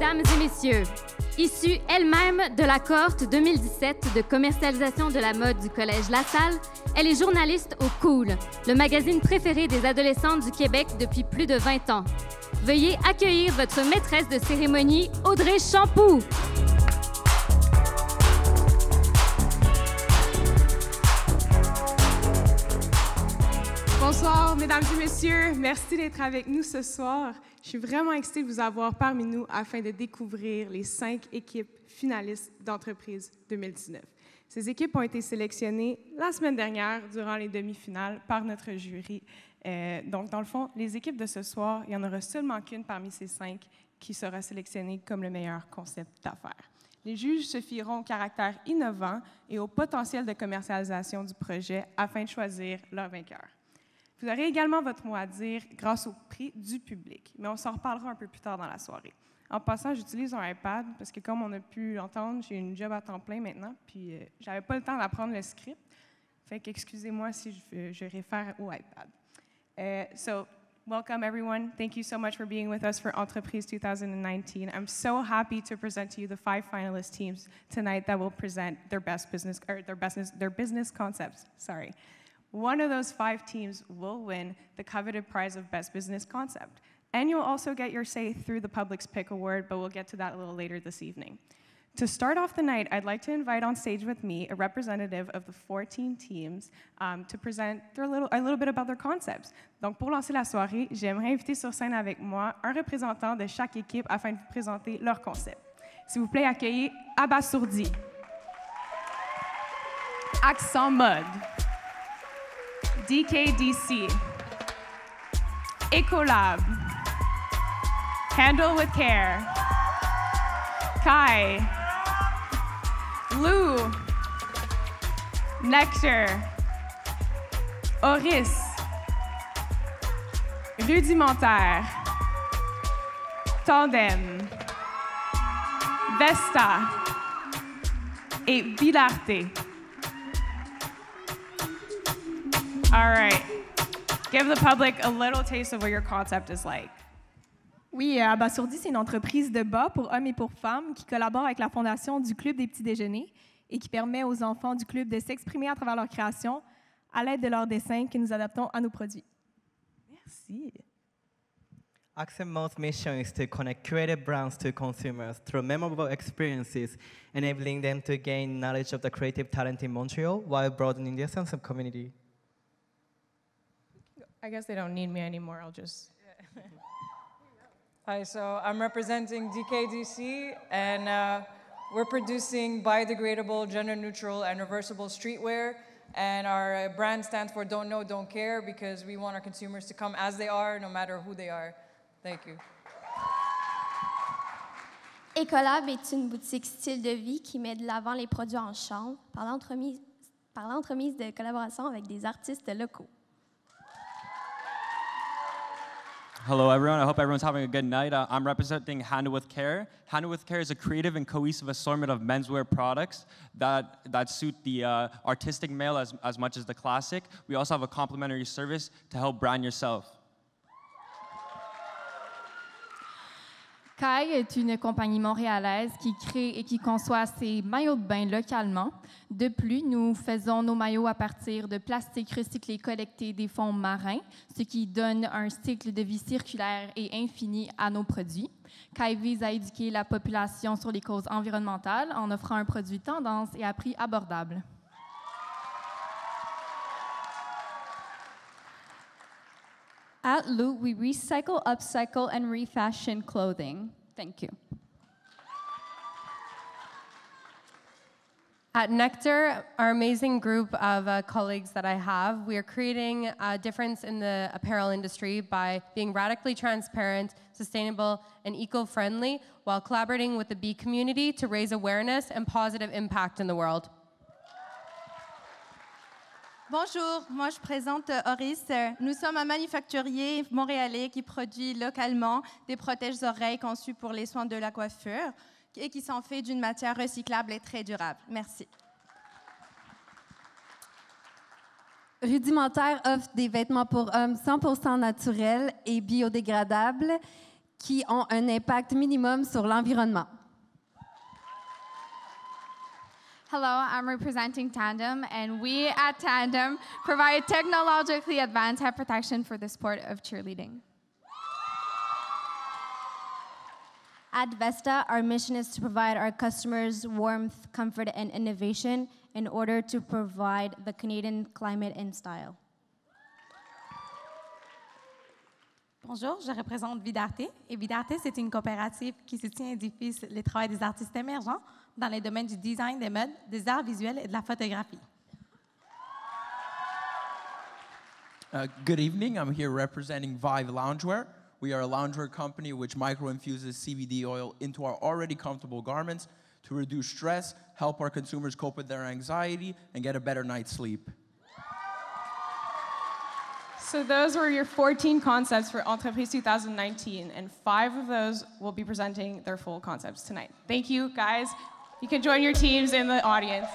mesdames et messieurs, issue elle-même de la cohorte 2017 de commercialisation de la mode du Collège LaSalle, elle est journaliste au Cool, le magazine préféré des adolescentes du Québec depuis plus de 20 ans. Veuillez accueillir votre maîtresse de cérémonie, Audrey Champoux. Bonsoir, mesdames et messieurs. Merci d'être avec nous ce soir. Je suis vraiment excitée de vous avoir parmi nous afin de découvrir les 5 équipes finalistes d'Entreprise 2019. Ces équipes ont été sélectionnées la semaine dernière durant les demi-finales par notre jury. Donc, dans le fond, les équipes de ce soir, il n'y en aura seulement qu'une parmi ces 5 qui sera sélectionnée comme le meilleur concept d'affaires. Les juges se fieront au caractère innovant et au potentiel de commercialisation du projet afin de choisir leur vainqueur. Vous aurez également votre mot à dire grâce au prix du public, mais on s'en reparlera un peu plus tard dans la soirée. En passant, j'utilise un iPad parce que, comme on a pu l'entendre, j'ai une job à temps plein maintenant, puis j'avais pas le temps d'apprendre le script. Fait qu'excusez-moi si je réfère au iPad. So, welcome everyone. Thank you so much for being with us for Entreprise 2019. I'm so happy to present to you the 5 finalist teams tonight that will present their business concepts. Sorry. One of those 5 teams will win the coveted prize of Best Business Concept. And you'll also get your say through the Public's Pick Award, but we'll get to that a little later this evening. To start off the night, I'd like to invite on stage with me a representative of the 14 teams to present a little bit about their concepts. Donc, pour lancer la soirée, j'aimerais inviter sur scène avec moi un représentant de chaque équipe afin de vous présenter leur concept. S'il vous plaît, accueillez Abasourdi, Accent Mode, DKDC, Ecolab, Handle with Care, Kai, Lou, Nectar, Oris, Rudimentaire, Tandem, Vesta et Bilarté. All right. Give the public a little taste of what your concept is like. Oui, Abasourdi, c'est une entreprise de bas pour hommes et pour femmes qui collabore avec la fondation du Club des petits déjeuners et qui permet aux enfants du club de s'exprimer à travers leur création à l'aide de leurs dessins que nous adaptons à nos produits. Merci. Accent Mode's mission is to connect creative brands to consumers through memorable experiences, enabling them to gain knowledge of the creative talent in Montreal while broadening their sense of community. I guess they don't need me anymore. I'll just... Hi, so I'm representing DKDC, and we're producing biodegradable, gender-neutral, and reversible streetwear. And our brand stands for Don't Know, Don't Care, because we want our consumers to come as they are, no matter who they are. Thank you. Ecolab est une boutique style de vie qui met de l'avant les produits en chambre par l'entremise de collaboration avec des artistes locaux. Hello, everyone. I hope everyone's having a good night. I'm representing Handle with Care. Handle with Care is a creative and cohesive assortment of menswear products that suit the artistic male as much as the classic. We also have a complimentary service to help brand yourself. Kai est une compagnie montréalaise qui crée et qui conçoit ses maillots de bain localement. De plus, nous faisons nos maillots à partir de plastique recyclé collecté des fonds marins, ce qui donne un cycle de vie circulaire et infini à nos produits. Kai vise à éduquer la population sur les causes environnementales en offrant un produit tendance et à prix abordable. At Lou, we recycle, upcycle, and refashion clothing. Thank you. At Nectar, our amazing group of colleagues that I have, we are creating a difference in the apparel industry by being radically transparent, sustainable, and eco-friendly, while collaborating with the bee community to raise awareness and positive impact in the world. Bonjour, moi je présente Oris. Nous sommes un manufacturier montréalais qui produit localement des protèges-oreilles conçus pour les soins de la coiffure et qui sont faits d'une matière recyclable et très durable. Merci. Rudimentaire offre des vêtements pour hommes 100% naturels et biodégradables qui ont un impact minimum sur l'environnement. Hello, I'm representing Tandem, and we at Tandem provide technologically advanced head protection for the sport of cheerleading. At Vesta, our mission is to provide our customers warmth, comfort, and innovation in order to provide the Canadian climate and style. Bonjour, je représente Vidarte. Et Vidarte, c'est une coopérative qui soutient et diffuse le travail des artistes émergents dans les domaines du design, des modes, des arts visuels et de la photographie. Good evening. I'm here representing Vive Loungewear. We are a loungewear company which micro-infuses CBD oil into our already comfortable garments to reduce stress, help our consumers cope with their anxiety, and get a better night's sleep. So those were your 14 concepts for Entreprise 2019, and 5 of those will be presenting their full concepts tonight. Thank you, guys. You can join your teams in the audience.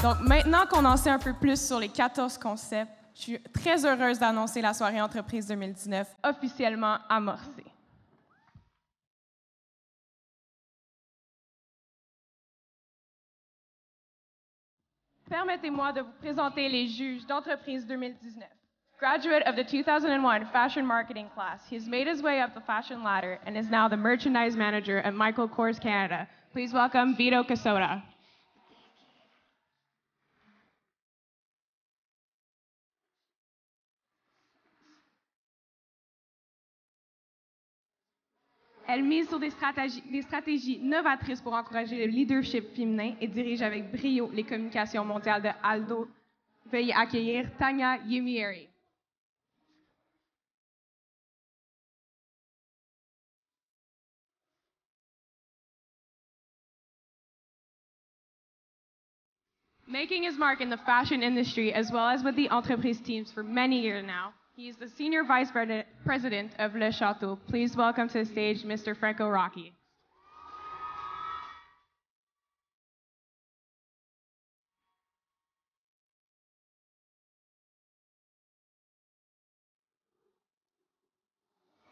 Donc maintenant qu'on en sait un peu plus sur les 14 concepts, je suis très heureuse d'annoncer la soirée Entreprise 2019 officiellement amorcée. Permettez-moi de vous présenter les juges d'Entreprise 2019. Graduate of the 2001 Fashion Marketing class, he has made his way up the fashion ladder and is now the merchandise manager at Michael Kors Canada. Please welcome Vito Casota. Elle mise sur des stratégies novatrices pour encourager le leadership féminin et dirige avec brio les communications mondiales de Aldo. Veuillez accueillir Tanya Yumieri. Making his mark in the fashion industry as well as with the Entreprise teams for many years now, he is the Senior Vice President of Le Château. Please welcome to the stage Mr. Franco Rocky.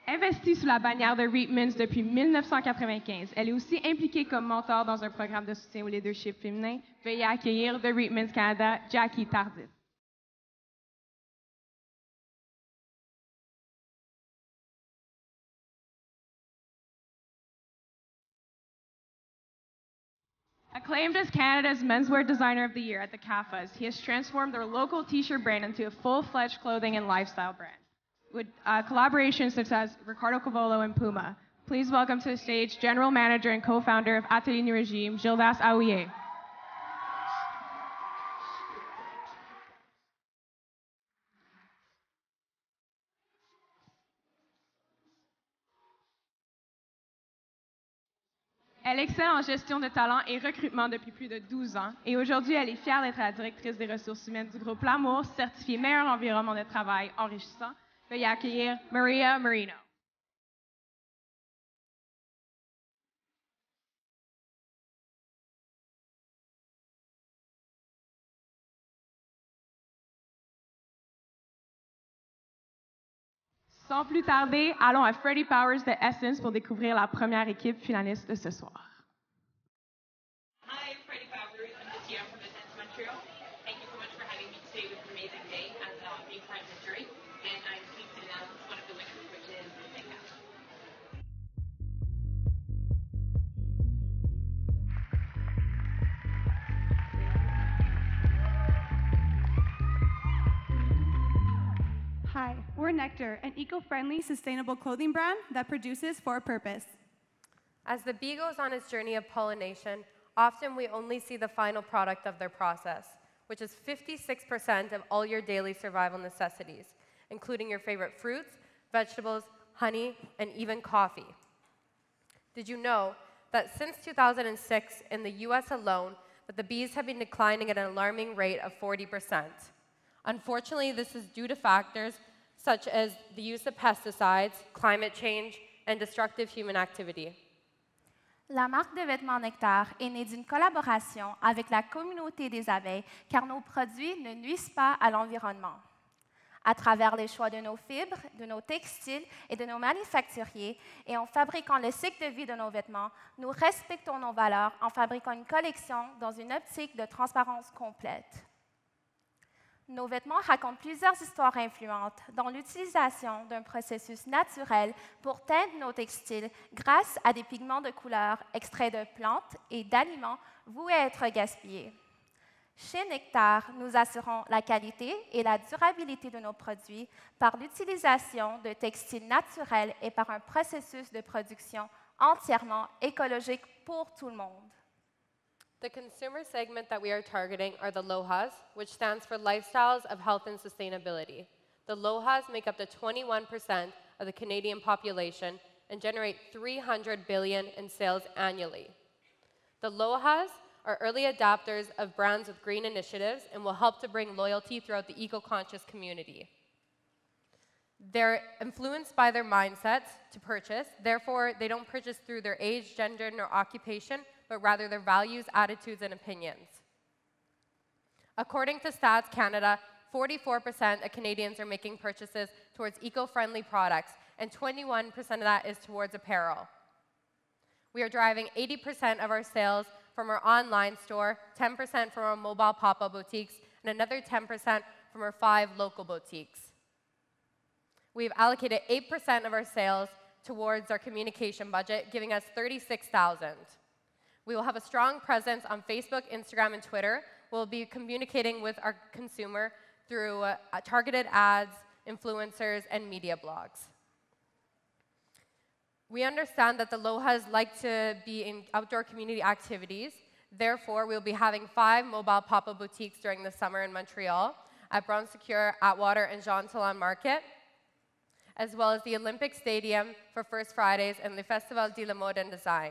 Investie sous la bannière de Reitmans depuis 1995, elle est aussi impliquée comme mentor dans un programme de soutien au leadership féminin. Veuillez accueillir de Reitmans Canada, Jackie Tardif. Acclaimed as Canada's Menswear Designer of the Year at the CAFAs, he has transformed their local t-shirt brand into a full-fledged clothing and lifestyle brand, with collaborations such as Ricardo Cavolo and Puma. Please welcome to the stage General Manager and co-founder of Atelier Nu Regime, Gildas Aouillet. Elle excelle en gestion de talent et recrutement depuis plus de 12 ans et aujourd'hui, elle est fière d'être la directrice des ressources humaines du groupe L'Amour, certifié meilleur environnement de travail enrichissant. Veuillez accueillir Maria Marino. Sans plus tarder, allons à Freddie Powers de Essence pour découvrir la première équipe finaliste de ce soir. Hi, I'm Freddie Powers. I'm this year from Essence Montreal. Thank you so much for having me today with an amazing day as being part of the jury. And I'm pleased to announce one of the winners, which is Meilleur. Hi, we're Nectar, an eco-friendly, sustainable clothing brand that produces for a purpose. As the bee goes on its journey of pollination, often we only see the final product of their process, which is 56% of all your daily survival necessities, including your favorite fruits, vegetables, honey, and even coffee. Did you know that since 2006, in the US alone, that the bees have been declining at an alarming rate of 40%? Unfortunately, this is due to factors such as the use of pesticides, climate change, and destructive human activity. La marque de vêtements Nectar est née d'une collaboration avec la communauté des abeilles car nos produits ne nuisent pas à l'environnement. À travers les choix de nos fibres, de nos textiles et de nos manufacturiers et en fabriquant le cycle de vie de nos vêtements, nous respectons nos valeurs en fabriquant une collection dans une optique de transparence complète. Nos vêtements racontent plusieurs histoires influentes, dont l'utilisation d'un processus naturel pour teindre nos textiles grâce à des pigments de couleur extraits de plantes et d'aliments voués à être gaspillés. Chez Nectar, nous assurons la qualité et la durabilité de nos produits par l'utilisation de textiles naturels et par un processus de production entièrement écologique pour tout le monde. The consumer segment that we are targeting are the LOHAs, which stands for Lifestyles of Health and Sustainability. The LOHAs make up to 21% of the Canadian population and generate $300 billion in sales annually. The LOHAs are early adopters of brands with green initiatives and will help to bring loyalty throughout the eco-conscious community. They're influenced by their mindsets to purchase, therefore they don't purchase through their age, gender, nor occupation, but rather their values, attitudes, and opinions. According to Stats Canada, 44% of Canadians are making purchases towards eco-friendly products, and 21% of that is towards apparel. We are driving 80% of our sales from our online store, 10% from our mobile pop-up boutiques, and another 10% from our 5 local boutiques. We've allocated 8% of our sales towards our communication budget, giving us $36,000. We will have a strong presence on Facebook, Instagram, and Twitter. We'll be communicating with our consumer through targeted ads, influencers, and media blogs. We understand that the LOHAs like to be in outdoor community activities. Therefore, we'll be having 5 mobile pop-up boutiques during the summer in Montreal, at Brown-Secure, Atwater, and Jean Talon Market, as well as the Olympic Stadium for First Fridays and the Festival de la Mode and Design.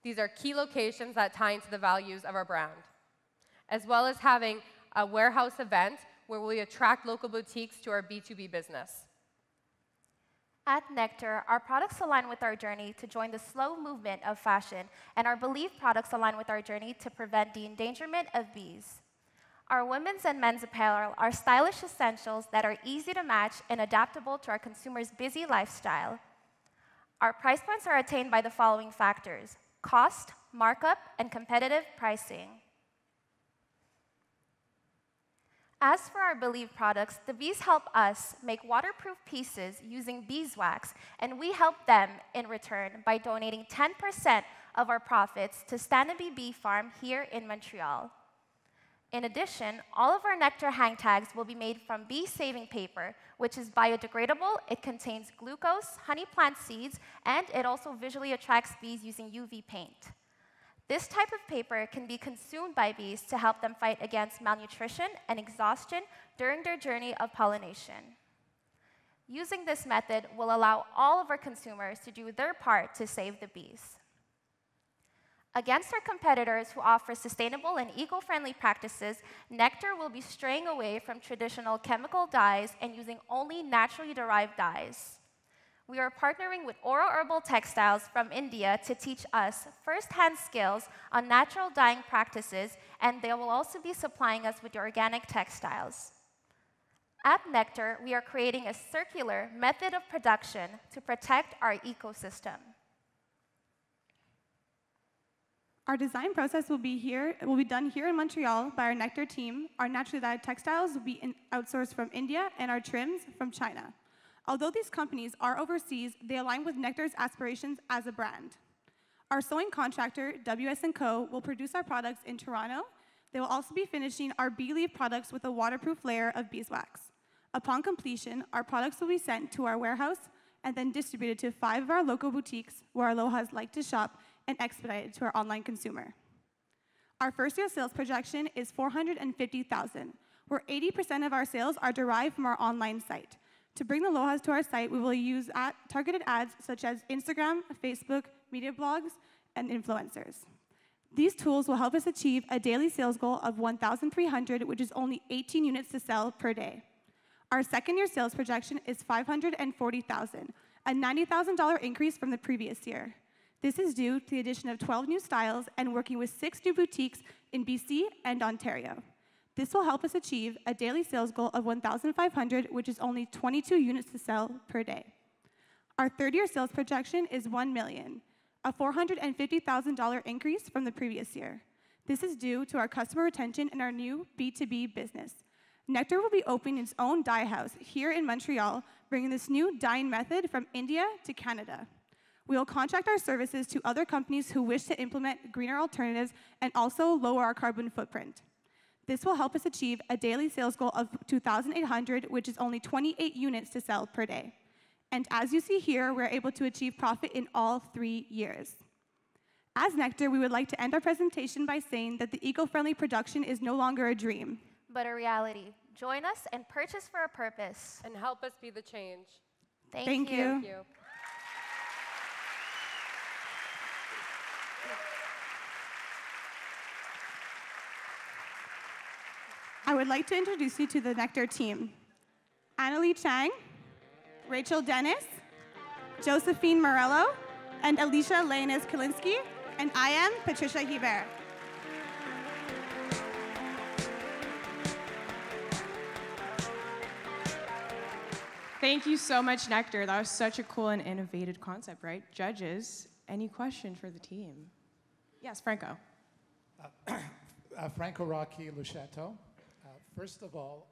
These are key locations that tie into the values of our brand, as well as having a warehouse event where we attract local boutiques to our B2B business. At Nectar, our products align with our journey to join the slow movement of fashion, and our Believe products align with our journey to prevent the endangerment of bees. Our women's and men's apparel are stylish essentials that are easy to match and adaptable to our consumers' busy lifestyle. Our price points are attained by the following factors: cost, markup, and competitive pricing. As for our Believe products, the bees help us make waterproof pieces using beeswax, and we help them in return by donating 10% of our profits to Stannaby Bee Farm here in Montreal. In addition, all of our Nectar hang tags will be made from bee-saving paper, which is biodegradable. It contains glucose, honey plant seeds, and it also visually attracts bees using UV paint. This type of paper can be consumed by bees to help them fight against malnutrition and exhaustion during their journey of pollination. Using this method will allow all of our consumers to do their part to save the bees. Against our competitors who offer sustainable and eco-friendly practices, Nectar will be straying away from traditional chemical dyes and using only naturally derived dyes. We are partnering with Oro Herbal Textiles from India to teach us first-hand skills on natural dyeing practices, and they will also be supplying us with the organic textiles. At Nectar, we are creating a circular method of production to protect our ecosystem. Our design process will be done here in Montreal by our Nectar team. Our naturally dyed textiles will be outsourced from India, and our trims from China. Although these companies are overseas, they align with Nectar's aspirations as a brand. Our sewing contractor, WS&Co, will produce our products in Toronto. They will also be finishing our Believe products with a waterproof layer of beeswax. Upon completion, our products will be sent to our warehouse and then distributed to 5 of our local boutiques where our LOHAs like to shop and expedited to our online consumer. Our first-year sales projection is $450,000, where 80% of our sales are derived from our online site. To bring the LOHAs to our site, we will use targeted ads such as Instagram, Facebook, media blogs, and influencers. These tools will help us achieve a daily sales goal of 1,300, which is only 18 units to sell per day. Our second-year sales projection is $540,000, a $90,000 increase from the previous year. This is due to the addition of 12 new styles and working with 6 new boutiques in BC and Ontario. This will help us achieve a daily sales goal of 1,500, which is only 22 units to sell per day. Our third-year sales projection is $1 million, a $450,000 increase from the previous year. This is due to our customer retention and our new B2B business. Nectar will be opening its own dye house here in Montreal, bringing this new dyeing method from India to Canada. We will contract our services to other companies who wish to implement greener alternatives and also lower our carbon footprint. This will help us achieve a daily sales goal of 2,800, which is only 28 units to sell per day. And as you see here, we're able to achieve profit in all 3 years. As Nectar, we would like to end our presentation by saying that the eco-friendly production is no longer a dream, but a reality. Join us and purchase for a purpose. And help us be the change. Thank you. Thank you. I would like to introduce you to the Nectar team. Annalie Chang, Rachel Dennis, Josephine Morello, and Alicia Lainez-Kalinsky, and I am Patricia Hebert. Thank you so much, Nectar. That was such a cool and innovative concept, right? Judges, any question for the team? Yes, Franco. Franco Rocky Luchato. First of all,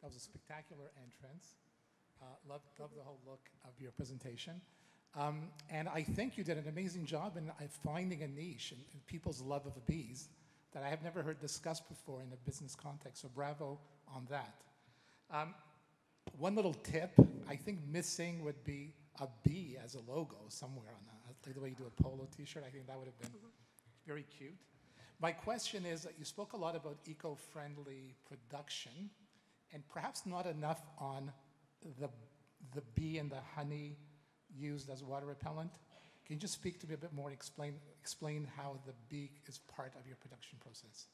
that was a spectacular entrance. Love the whole look of your presentation. And I think you did an amazing job in finding a niche in people's love of bees that I have never heard discussed before in a business context, so bravo on that. One little tip, I think missing would be a bee as a logo somewhere on that. Like the way you do a polo t-shirt, I think that would have been very cute. My question is that you spoke a lot about eco-friendly production and perhaps not enough on the bee and the honey used as water repellent. Can you just speak to me a bit more and explain how the bee is part of your production process?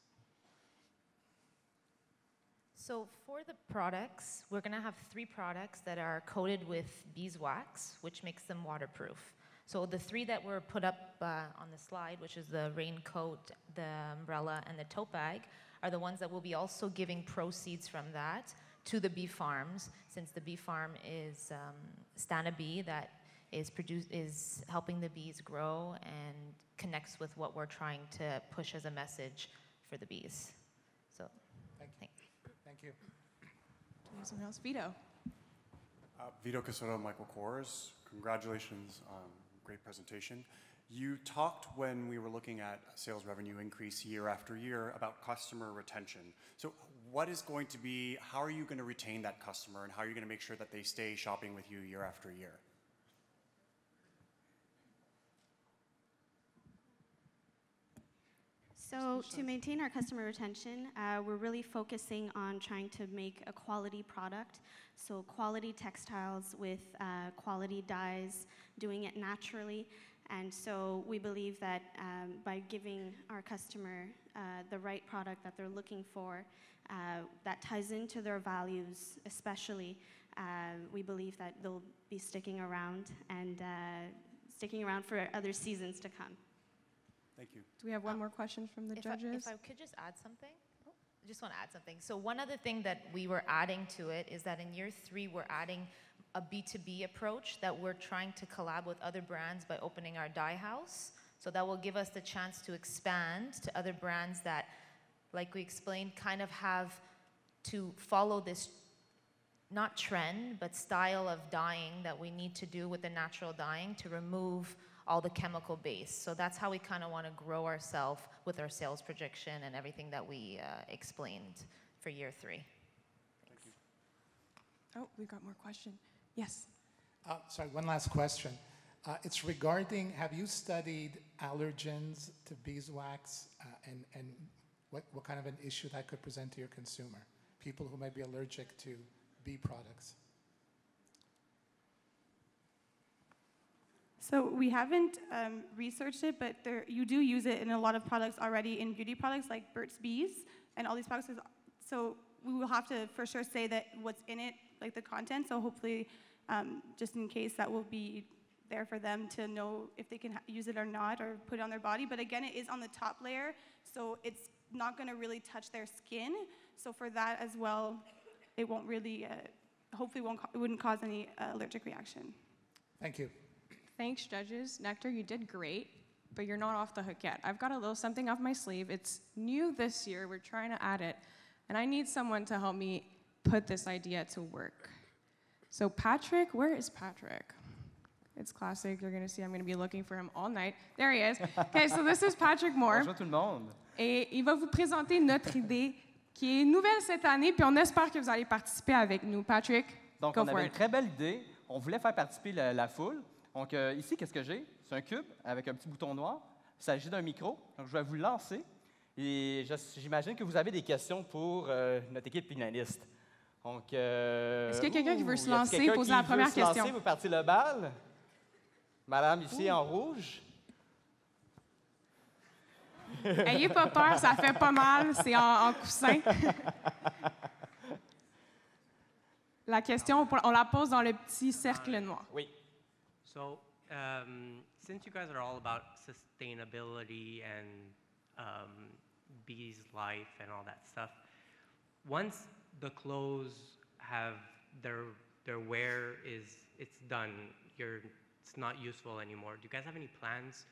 So for the products, we're going to have 3 products that are coated with beeswax, which makes them waterproof. So the 3 that were put up on the slide, which is the raincoat, the umbrella, and the tote bag, are the ones that will be also giving proceeds from that to the bee farms, since the bee farm is Stana Bee that is helping the bees grow and connects with what we're trying to push as a message for the bees. So, Thank you. Do we have someone else? Vito. Vito Casotto, Michael Kors. Congratulations on a great presentation. You talked when we were looking at sales revenue increase year after year about customer retention. So what is going to be, how are you going to retain that customer and how are you going to make sure that they stay shopping with you year after year? So to maintain our customer retention, we're really focusing on trying to make a quality product. So quality textiles with quality dyes, doing it naturally. And so we believe that by giving our customer the right product that they're looking for, that ties into their values especially, we believe that they'll be sticking around and sticking around for other seasons to come. Thank you. Do we have one more question from the judges? If I could just add something? I just want to add something. So one other thing that we were adding to it is that in year 3, we're adding a B2B approach that we're trying to collab with other brands by opening our dye house. So that will give us the chance to expand to other brands that, like we explained, kind of have to follow this, not trend, but style of dyeing that we need to do with the natural dyeing to remove all the chemical base. So that's how we kind of want to grow ourselves with our sales projection and everything that we explained for year 3. Thanks. Oh, we've got more question. Yes. Sorry, one last question. It's regarding, have you studied allergens to beeswax and what kind of an issue that could present to your consumer? People who may be allergic to bee products. So we haven't researched it, but you do use it in a lot of products already, in beauty products like Burt's Bees and all these products. So we will have to for sure say that what's in it, like the content, so hopefully just in case that will be there for them to know if they can use it or not, or put it on their body. But again, it is on the top layer, so it's not going to really touch their skin. So for that as well, it won't really, hopefully it wouldn't cause any allergic reaction. Thank you. Thanks, judges. Nectar, you did great, but you're not off the hook yet. I've got a little something off my sleeve. It's new this year. We're trying to add it. And I need someone to help me put this idea to work. So Patrick, where is Patrick? It's classic. You're going to see I'm going to be looking for him all night. There he is. Okay, so this is Patrick Moore. Bonjour tout le monde. Et il va vous présenter notre idée qui est nouvelle cette année, puis on espère que vous allez participer avec nous. Patrick, Donc, go on for avait it. une très belle idée. On voulait faire participer la foule. Donc, ici, qu'est-ce que j'ai? C'est un cube avec un petit bouton noir. Il s'agit d'un micro. Donc, je vais vous le lancer. Et j'imagine que vous avez des questions pour notre équipe finaliste. Donc, est-ce qu'il y a quelqu'un qui veut se y a lancer, quelqu'un poser qui la première veut se lancer? question? Vous partez le bal. Madame ici en rouge. Ayez pas peur, ça fait pas mal, c'est en coussin. La question, on la pose dans le petit cercle noir. Oui. So, since you guys are all about sustainability and bees' life and all that stuff, once the clothes have their wear it's done, it's not useful anymore. Do you guys have any plans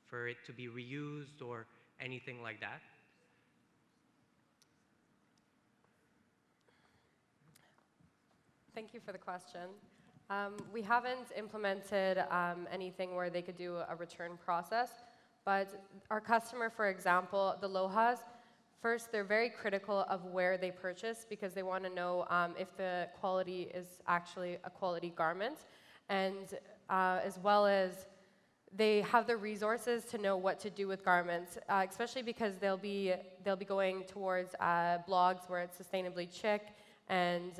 for it to be reused or anything like that? Thank you for the question. We haven't implemented anything where they could do a return process, but our customer, for example, the Lohas, first, they're very critical of where they purchase because they want to know if the quality is actually a quality garment, and as well as they have the resources to know what to do with garments, especially because they'll be going towards blogs where it's Sustainably Chic and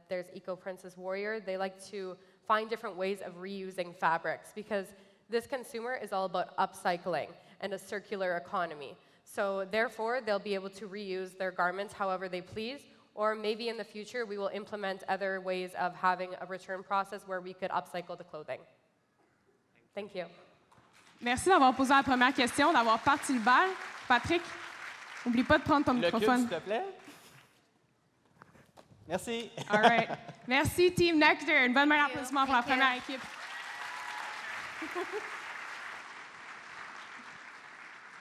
there's Eco Princess Warrior. They like to find different ways of reusing fabrics because this consumer is all about upcycling and a circular economy. So therefore, they'll be able to reuse their garments however they please, or maybe in the future we will implement other ways of having a return process where we could upcycle the clothing. Thank you. Merci d'avoir posé la première question, d'avoir parti le bal. Patrick, n'oublie pas de prendre ton microphone. S'il te plaît. Merci. All right. Merci, Team Nectar. Une bonne main d'applaudissement pour la première équipe.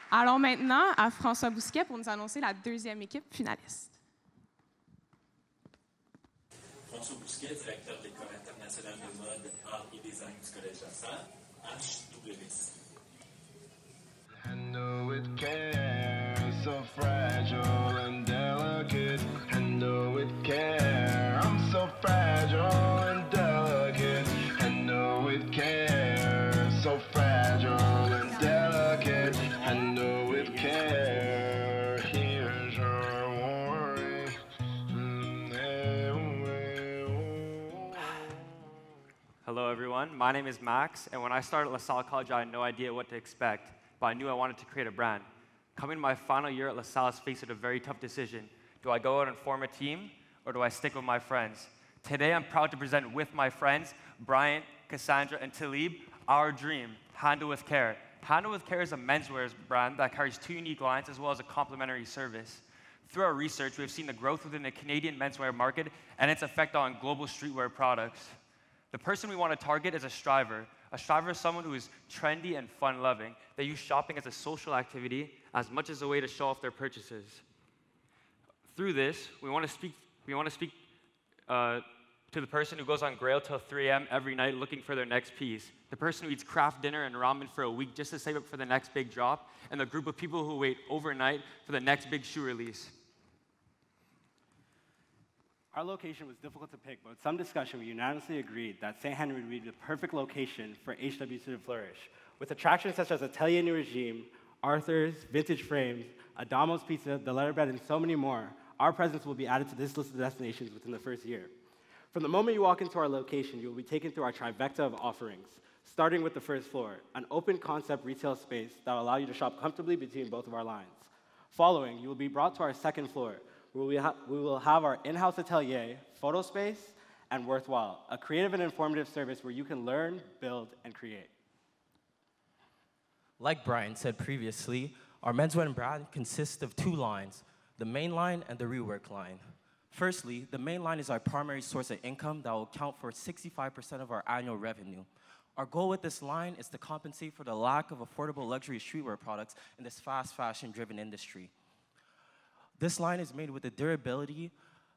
Allons maintenant à François Bousquet pour nous annoncer la deuxième équipe finaliste. François Bousquet, directeur de l'École internationale de mode, art et design du Collège LaSalle, HWC. I know it cares, so fragile and delicate. I know it cares, I'm so fragile and delicate. I know it cares, so fragile and delicate. I know it cares. Here's your warning. Hello, everyone. My name is Max, and when I started at LaSalle College, I had no idea what to expect, but I knew I wanted to create a brand. Coming to my final year at LaSalle, I was faced with a very tough decision. Do I go out and form a team, or do I stick with my friends? Today, I'm proud to present with my friends, Bryant, Cassandra, and Talib, our dream, Handle with Care. Handle with Care is a menswear brand that carries 2 unique lines as well as a complimentary service. Through our research, we have seen the growth within the Canadian menswear market and its effect on global streetwear products. The person we want to target is a striver. A striver is someone who is trendy and fun-loving. They use shopping as a social activity as much as a way to show off their purchases. Through this, we want to speak to the person who goes on Grail till 3 a.m. every night looking for their next piece, the person who eats craft dinner and ramen for a week just to save up for the next big drop, and the group of people who wait overnight for the next big shoe release. Our location was difficult to pick, but with some discussion, we unanimously agreed that St. Henry would be the perfect location for HWC to flourish. With attractions such as Atelier New Regime, Arthur's, Vintage Frames, Adamo's Pizza, The Letterbed, and so many more, our presence will be added to this list of destinations within the first year. From the moment you walk into our location, you will be taken through our trifecta of offerings, starting with the first floor, an open concept retail space that will allow you to shop comfortably between both of our lines. Following, you will be brought to our second floor, where we will have our in-house atelier, photo space, and worthwhile, a creative and informative service where you can learn, build, and create. Like Brian said previously, our menswear brand consists of two lines, the main line and the rework line. Firstly, the main line is our primary source of income that will account for 65% of our annual revenue. Our goal with this line is to compensate for the lack of affordable luxury streetwear products in this fast fashion-driven industry. This line is made with the durability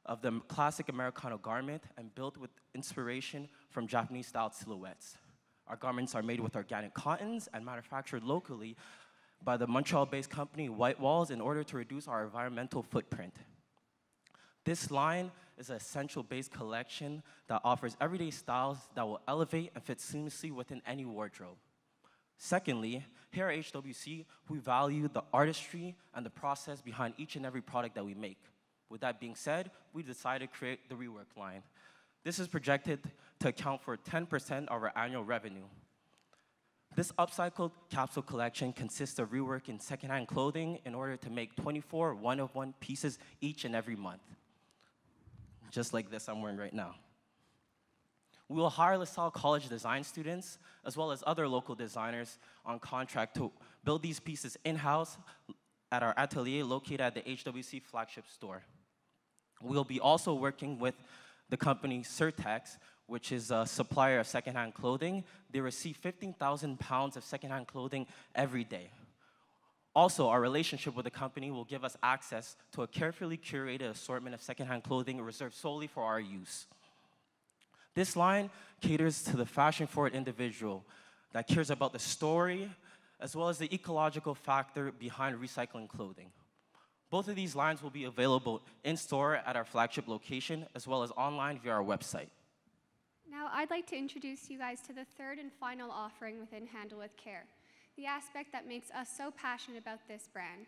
of the classic Americana garment and built with inspiration from Japanese-style silhouettes. Our garments are made with organic cottons and manufactured locally by the Montreal-based company White Walls in order to reduce our environmental footprint. This line is an essential-based collection that offers everyday styles that will elevate and fit seamlessly within any wardrobe. Secondly, here at HWC, we value the artistry and the process behind each and every product that we make. With that being said, we decided to create the rework line. This is projected to account for 10% of our annual revenue. This upcycled capsule collection consists of reworking secondhand clothing in order to make 24 one-of-one pieces each and every month. Just like this I'm wearing right now. We will hire LaSalle College design students, as well as other local designers on contract to build these pieces in-house at our atelier located at the HWC flagship store. We'll be also working with the company Surtex, which is a supplier of secondhand clothing. They receive 15,000 pounds of secondhand clothing every day. Also, our relationship with the company will give us access to a carefully curated assortment of secondhand clothing reserved solely for our use. This line caters to the fashion-forward individual that cares about the story, as well as the ecological factor behind recycling clothing. Both of these lines will be available in-store at our flagship location, as well as online via our website. Now, I'd like to introduce you guys to the third and final offering within Handle with Care, the aspect that makes us so passionate about this brand.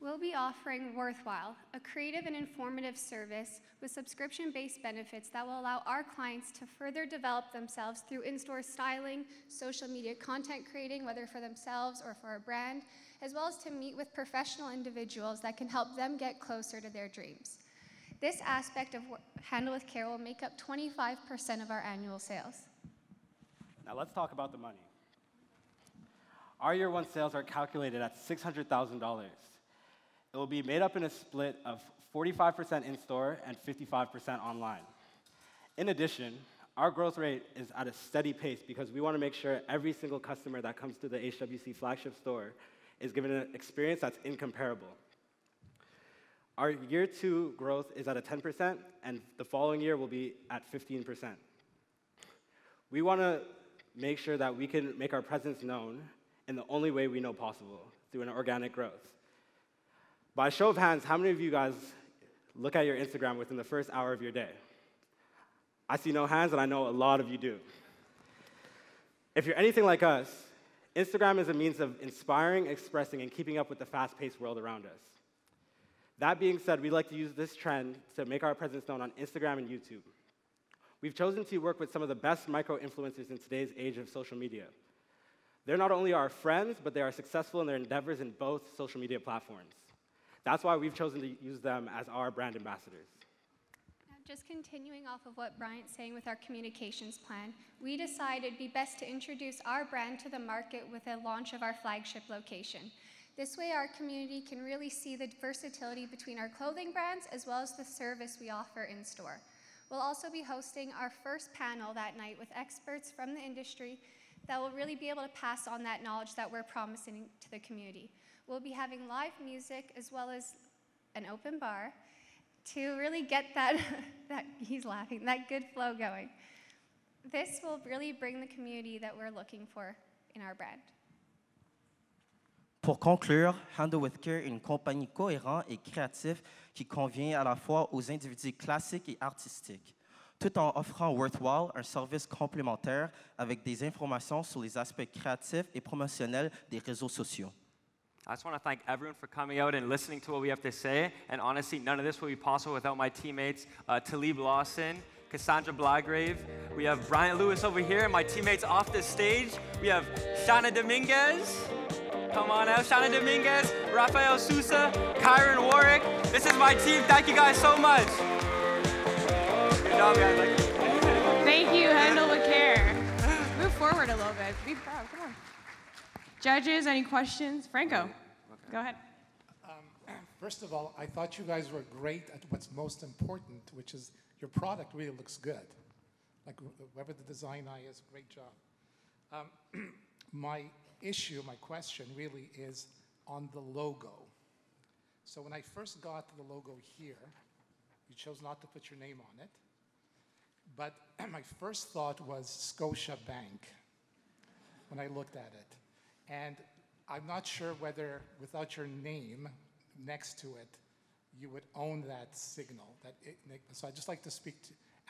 We'll be offering Worthwhile, a creative and informative service with subscription-based benefits that will allow our clients to further develop themselves through in-store styling, social media content creating, whether for themselves or for a brand, as well as to meet with professional individuals that can help them get closer to their dreams. This aspect of Handle with Care will make up 25% of our annual sales. Now let's talk about the money. Our year one sales are calculated at $600,000. It will be made up in a split of 45% in-store and 55% online. In addition, our growth rate is at a steady pace because we want to make sure every single customer that comes to the HWC flagship store is given an experience that's incomparable. Our year two growth is at a 10%, and the following year will be at 15%. We want to make sure that we can make our presence known in the only way we know possible, through an organic growth. By show of hands, how many of you guys look at your Instagram within the first hour of your day? I see no hands, and I know a lot of you do. If you're anything like us, Instagram is a means of inspiring, expressing, and keeping up with the fast-paced world around us. That being said, we like to use this trend to make our presence known on Instagram and YouTube. We've chosen to work with some of the best micro-influencers in today's age of social media. They're not only our friends, but they are successful in their endeavors in both social media platforms. That's why we've chosen to use them as our brand ambassadors. Now, just continuing off of what Bryant's saying with our communications plan, we decided it'd be best to introduce our brand to the market with a launch of our flagship location. This way, our community can really see the versatility between our clothing brands as well as the service we offer in store. We'll also be hosting our first panel that night with experts from the industry that will really be able to pass on that knowledge that we're promising to the community. We'll be having live music as well as an open bar to really get that, he's laughing, that good flow going. This will really bring the community that we're looking for in our brand. Pour conclure, Handle with Care est une compagnie cohérente et créative qui convient à la fois aux individus classiques et artistiques, tout en offrant Worthwhile un service complémentaire avec des informations sur les aspects créatifs et promotionnels des réseaux sociaux. I just want to thank everyone for coming out and listening to what we have to say. And honestly, none of this would be possible without my teammates, Talib Lawson, Cassandra Blagrave. We have Brian Lewis over here, and my teammates off the stage. We have Shana Dominguez. Come on out, Shana Dominguez, Rafael Sousa, Kyron Warwick. This is my team. Thank you guys so much. Good job, guys. forward a little bit. Be proud. Come on. Judges, any questions? Franco, go ahead. First of all, I thought you guys were great at what's most important, which is your product really looks good. Like whoever the design eye is, great job. My question really is on the logo. So when I first got the logo here, you chose not to put your name on it. But my first thought was Scotia Bank when I looked at it. And I'm not sure whether without your name next to it, you would own that signal. So I'd just like to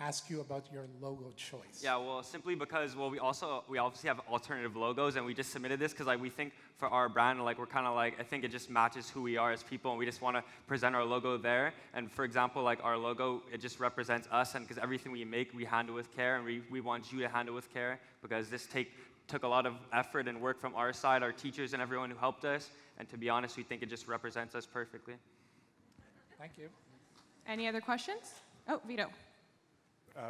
ask you about your logo choice. Yeah, well, simply because, well, we obviously have alternative logos, and we just submitted this because we think for our brand, we're kind of I think it just matches who we are as people, and we just want to present our logo there. And for example, our logo, it just represents us, and because everything we make, we handle with care, and we want you to handle with care, because this took a lot of effort and work from our side, our teachers and everyone who helped us. And to be honest, we think it just represents us perfectly. Thank you. Any other questions? Oh, Vito.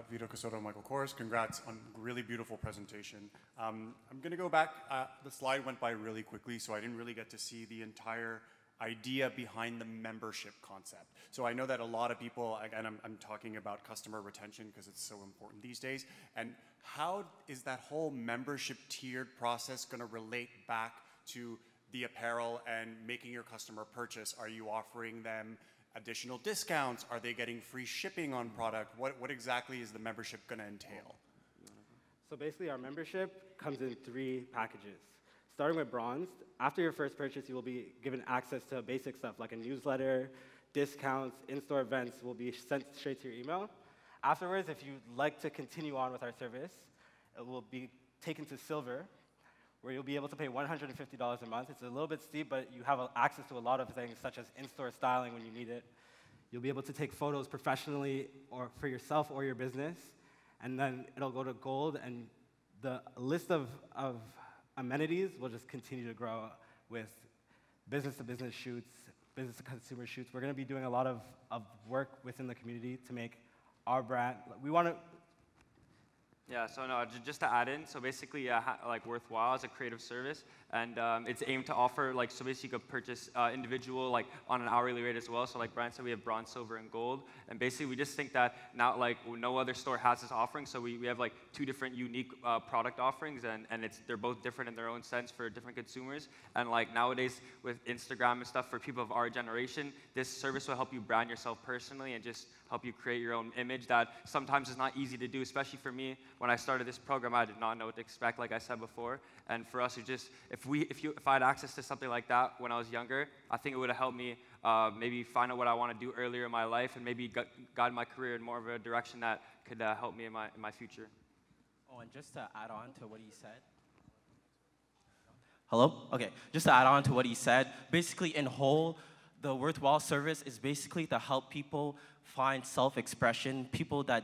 Vito Casotto, Michael Kors. Congrats on a really beautiful presentation. I'm going to go back. The slide went by really quickly, so I didn't really get to see the entire idea behind the membership concept. So I know that a lot of people, and I'm talking about customer retention because it's so important these days, and how is that whole membership tiered process going to relate back to the apparel and making your customer purchase? Are you offering them additional discounts? Are they getting free shipping on product? What exactly is the membership going to entail? So basically our membership comes in 3 packages. Starting with bronze, after your first purchase, you will be given access to basic stuff like a newsletter, discounts, in-store events will be sent straight to your email. Afterwards, if you'd like to continue on with our service, it will be taken to silver, where you'll be able to pay $150 a month. It's a little bit steep, but you have access to a lot of things, such as in-store styling when you need it. You'll be able to take photos professionally or for yourself or your business, and then it'll go to gold, and the list of amenities will just continue to grow with business-to-business shoots, business-to-consumer shoots. We're going to be doing a lot of work within the community to make our brand, we want to. Yeah, so no, just to add in, so basically, Worthwhile is a creative service, and it's aimed to offer, so basically you could purchase individual, on an hourly rate as well. So like Brian said, we have bronze, silver, and gold, and basically we just think that now, no other store has this offering, so we have 2 different unique product offerings, and they're both different in their own sense for different consumers, and nowadays with Instagram and stuff for people of our generation, this service will help you brand yourself personally and just help you create your own image that sometimes is not easy to do, especially for me. When I started this program, I did not know what to expect, like I said before. And for us, if I had access to something like that when I was younger, I think it would have helped me maybe find out what I want to do earlier in my life, and maybe guide my career in more of a direction that could help me in my future. Oh, and just to add on to what he said. Hello? Okay, just to add on to what he said, basically in whole, the Worthwhile service is basically to help people find self-expression, people that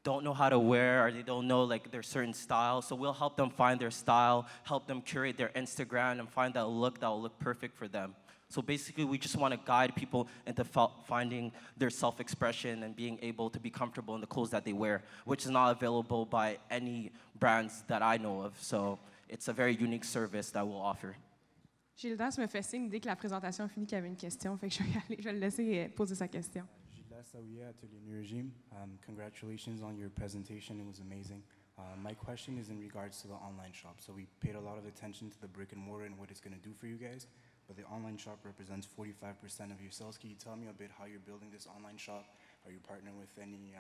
don't know how to wear or they don't know their certain style. So we'll help them find their style, help them curate their Instagram and find that look that will look perfect for them. So basically we just want to guide people into finding their self-expression and being able to be comfortable in the clothes that they wear, which is not available by any brands that I know of. So it's a very unique service that we'll offer. Gildas me fait signe dès que la présentation a fini qu'il y avait une question, fait que je vais y aller, je vais le laisser poser sa question. Gildas Saouya, Atelier New Regime. Congratulations on your presentation, it was amazing. My question is in regards to the online shop. So we paid a lot of attention to the brick and mortar and what it's going to do for you guys, but the online shop represents 45% of your sales. Can you tell me a bit how you're building this online shop? Are you partnering with any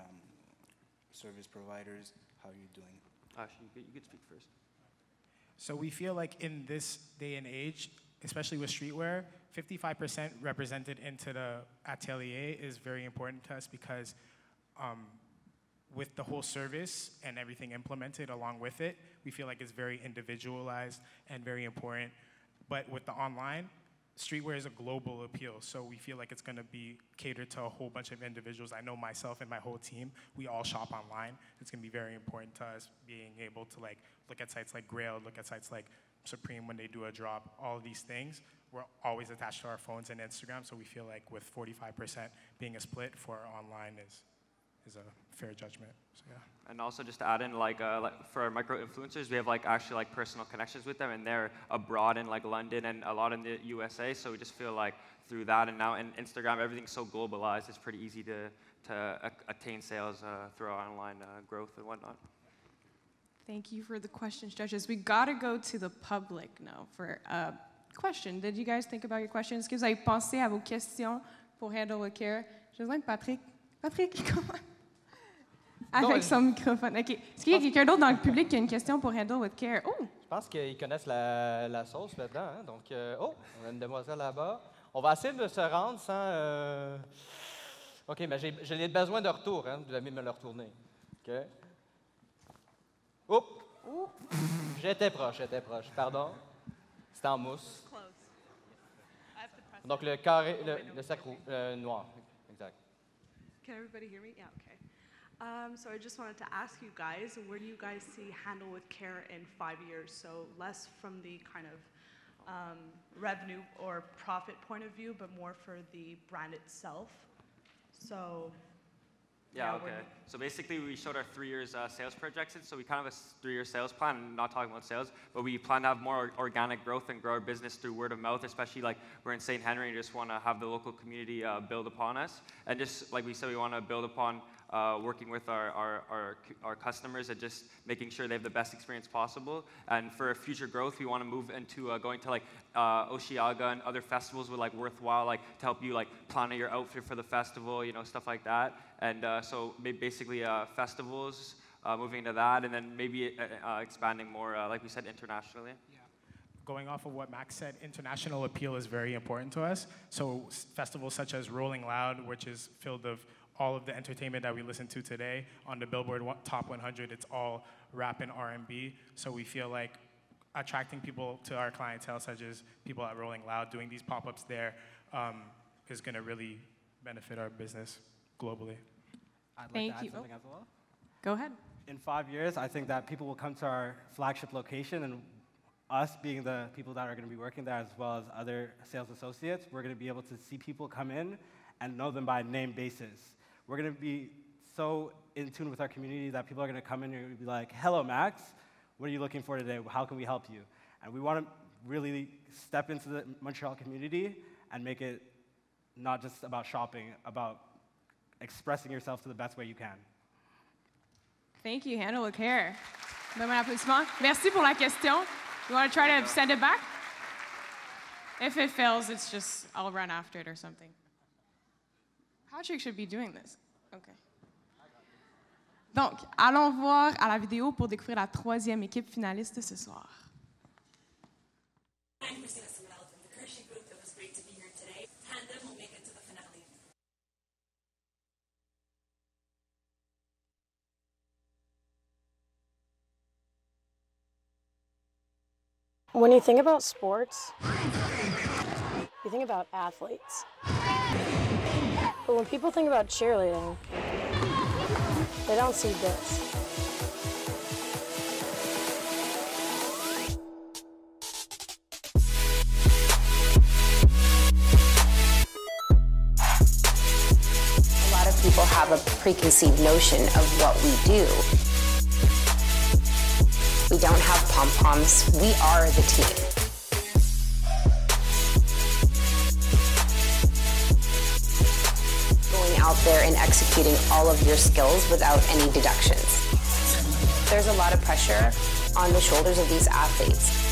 service providers? How are you doing it? Actually, you could speak first. So we feel like in this day and age, especially with streetwear, 55% represented into the atelier is very important to us because with the whole service and everything implemented along with it, we feel like it's very individualized and very important. But with the online, streetwear is a global appeal, so we feel like it's going to be catered to a whole bunch of individuals. I know myself and my whole team, we all shop online. It's going to be very important to us being able to look at sites like Grail, look at sites like Supreme when they do a drop, all of these things. We're always attached to our phones and Instagram, so we feel like with 45% being a split for online is a fair judgment. So yeah. And also just to add in, like for our micro-influencers, we have like actually like personal connections with them, and they're abroad in like London and a lot in the USA. So we just feel like through that, and now in Instagram, everything's so globalized, it's pretty easy to attain sales through our online growth and whatnot. Thank you for the questions, judges. We gotta go to the public now for a question. Did you guys think about your questions? Est-ce que vous avez pensé à vos questions pour Handle with Care? J'ai besoin de Patrick. Patrick, comment? Avec son microphone. OK. Est-ce qu'il y a quelqu'un d'autre dans le public qui a une question pour Handle with Care? Oh! Je pense qu'ils connaissent la sauce là-dedans. Hein? Donc, on a une demoiselle là-bas. On va essayer de se rendre sans... OK, mais j'ai besoin de retour. Hein? Vous allez me le retourner. OK. Oups! J'étais proche. Pardon. C'était en mousse. Donc, le carré, le cercle noir. Exact. Can everybody hear me? Yeah, okay. So I just wanted to ask you guys, where do you guys see Handle with Care in 5 years? So less from the kind of revenue or profit point of view, but more for the brand itself. So yeah, okay. So basically, we showed our 3 years sales projections. So we kind of have a 3-year sales plan, and not talking about sales, but we plan to have more organic growth and grow our business through word of mouth, especially like we're in St. Henry and just want to have the local community build upon us. And just like we said, we want to build upon working with our customers and just making sure they have the best experience possible. And for future growth, we want to move into going to like Osheaga and other festivals with like worthwhile, like to help you like plan your outfit for the festival, you know, stuff like that. And so basically festivals, moving into that, and then maybe expanding more, like we said, internationally. Yeah. Going off of what Max said, international appeal is very important to us. So festivals such as Rolling Loud, which is filled of all of the entertainment that we listened to today on the Billboard Top 100, it's all rap and R&B. So we feel like attracting people to our clientele, such as people at Rolling Loud, doing these pop-ups there, is going to really benefit our business globally. I'd like Thank to add you. something as well. Go ahead. In 5 years, I think that people will come to our flagship location, and us being the people that are going to be working there, as well as other sales associates, we're going to be able to see people come in and know them by name basis. We're going to be so in tune with our community that people are going to come in and be like, hello, Max, what are you looking for today? How can we help you? And we want to really step into the Montreal community and make it not just about shopping, about expressing yourself to the best way you can. Thank you, Handle with Care. Donne-moi un applaudissement. Merci pour la question. You want to try to send it back? If it fails, it's just, I'll run after it or something. Patrick should be doing this. Okay. Donc, allons voir à la vidéo pour découvrir la 3e équipe finaliste ce soir. I'm Christina Simonel from the Kershey Group. It was great to be here today. Tandem will make it to the finale. When you think about sports, you think about athletes. But when people think about cheerleading, they don't see this. A lot of people have a preconceived notion of what we do. We don't have pom-poms, we are the team. Going out there and executing all of your skills without any deductions. There's a lot of pressure on the shoulders of these athletes.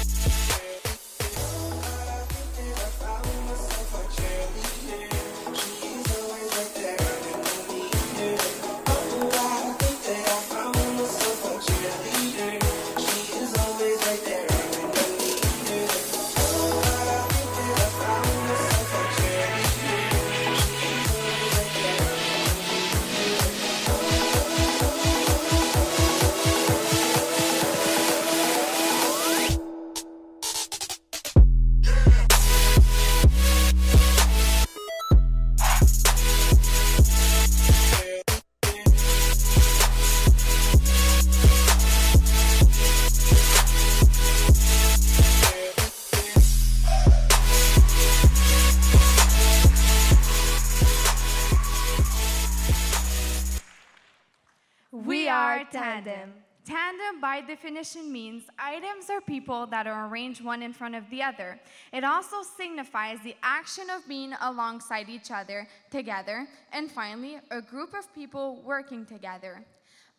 We are tandem. Tandem, by definition, means items or people that are arranged one in front of the other. It also signifies the action of being alongside each other, together, and finally, a group of people working together.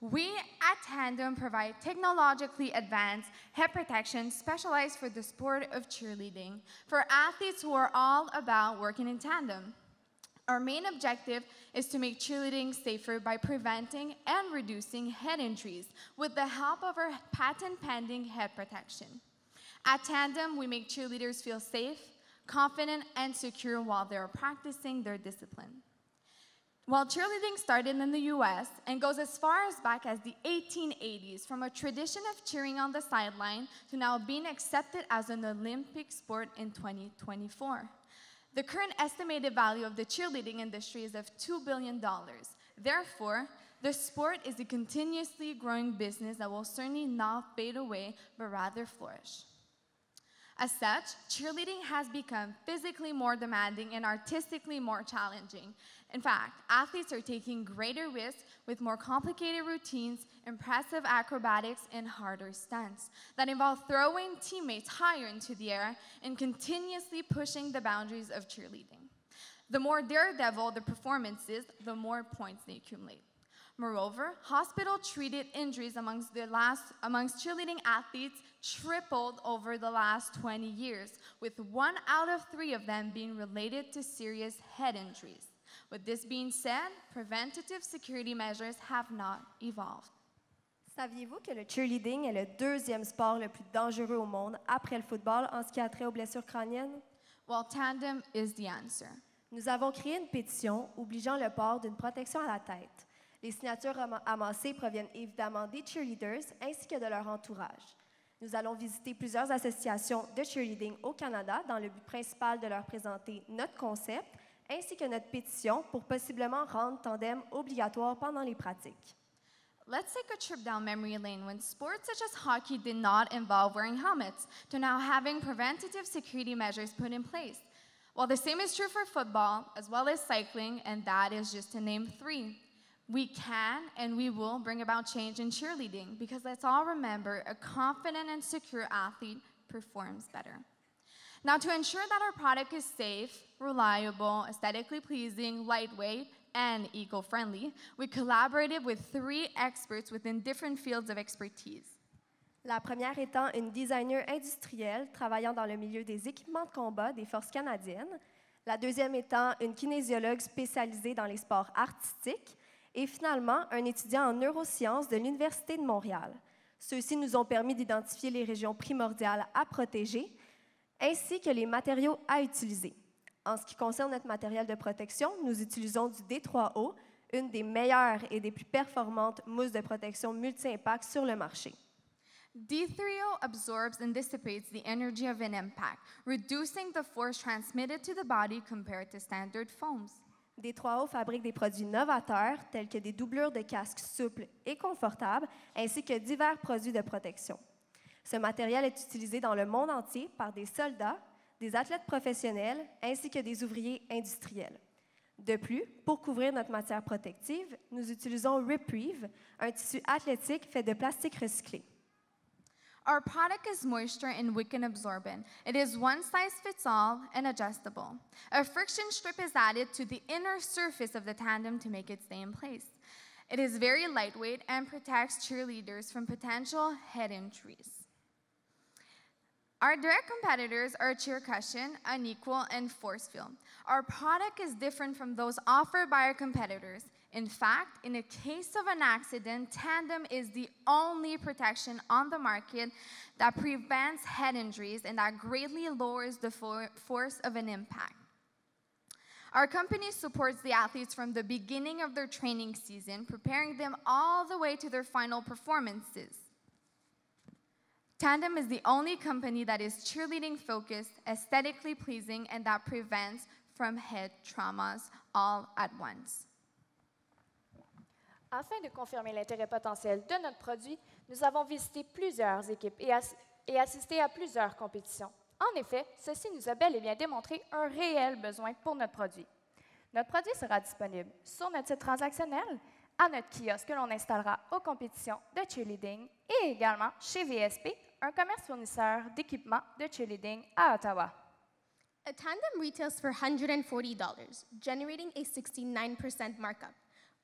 We at Tandem provide technologically advanced head protection specialized for the sport of cheerleading for athletes who are all about working in tandem. Our main objective is to make cheerleading safer by preventing and reducing head injuries with the help of our patent-pending head protection. At Tandem, we make cheerleaders feel safe, confident, and secure while they're practicing their discipline. While cheerleading started in the US and goes as far as back as the 1880s, from a tradition of cheering on the sideline to now being accepted as an Olympic sport in 2024. The current estimated value of the cheerleading industry is of $2 billion. Therefore, the sport is a continuously growing business that will certainly not fade away, but rather flourish. As such, cheerleading has become physically more demanding and artistically more challenging. In fact, athletes are taking greater risks with more complicated routines, impressive acrobatics, and harder stunts that involve throwing teammates higher into the air and continuously pushing the boundaries of cheerleading. The more daredevil the performance is, the more points they accumulate. Moreover, hospital-treated injuries amongst cheerleading athletes tripled over the last 20 years, with 1 out of 3 of them being related to serious head injuries. With this being said, preventative security measures have not evolved. Saviez-vous que le cheerleading est le 2e sport le plus dangereux au monde après le football en ce qui a trait aux blessures crâniennes? Well, tandem is the answer. Nous avons créé une pétition obligeant le port d'une protection à la tête. Les signatures amassées proviennent évidemment des cheerleaders ainsi que de leur entourage. Nous allons visiter plusieurs associations de cheerleading au Canada dans le but principal de leur présenter notre concept ainsi que notre pétition pour possiblement rendre tandem obligatoire pendant les pratiques. Let's take a trip down memory lane when sports such as hockey did not involve wearing helmets to now having preventative security measures put in place. Well, the same is true for football as well as cycling, and that is just to name 3. We can and we will bring about change in cheerleading because let's all remember a confident and secure athlete performs better. Now, to ensure that our product is safe, reliable, aesthetically pleasing, lightweight, and eco-friendly, we collaborated with 3 experts within different fields of expertise. La première étant une designer industrielle travaillant dans le milieu des équipements de combat des forces canadiennes. La deuxième étant une kinésiologue spécialisée dans les sports artistiques. Et finalement, un étudiant en neurosciences de l'Université de Montréal. Ceux-ci nous ont permis d'identifier les régions primordiales à protéger, ainsi que les matériaux à utiliser. En ce qui concerne notre matériel de protection, nous utilisons du D3O, une des meilleures et des plus performantes mousses de protection multi-impact sur le marché. D3O absorbs and dissipates the energy of an impact, reducing the force transmitted to the body compared to standard foams. D3O fabrique des produits novateurs tels que des doublures de casques souples et confortables, ainsi que divers produits de protection. Ce matériel est utilisé dans le monde entier par des soldats, des athlètes professionnels, ainsi que des ouvriers industriels. De plus, pour couvrir notre matière protective, nous utilisons Reprieve, un tissu athlétique fait de plastique recyclé. Our product is moisture and wick absorbent. It is one size fits all and adjustable. A friction strip is added to the inner surface of the tandem to make it stay in place. It is very lightweight and protects cheerleaders from potential head injuries. Our direct competitors are cheer cushion, unequal, and force field. Our product is different from those offered by our competitors. In fact, in a case of an accident, tandem is the only protection on the market that prevents head injuries and that greatly lowers the force of an impact. Our company supports the athletes from the beginning of their training season, preparing them all the way to their final performances. Tandem is the only company that is cheerleading focused, aesthetically pleasing, and that prevents from head traumas all at once. Afin de confirmer l'intérêt potentiel de notre produit, nous avons visité plusieurs équipes et assisté à plusieurs compétitions. En effet, ceci nous a bel et bien démontré un réel besoin pour notre produit. Notre produit sera disponible sur notre site transactionnel, à notre kiosque que l'on installera aux compétitions de cheerleading et également chez VSP, un commerce fournisseur d'équipements de cheerleading à Ottawa. A tandem retails for $140, generating a 69% markup.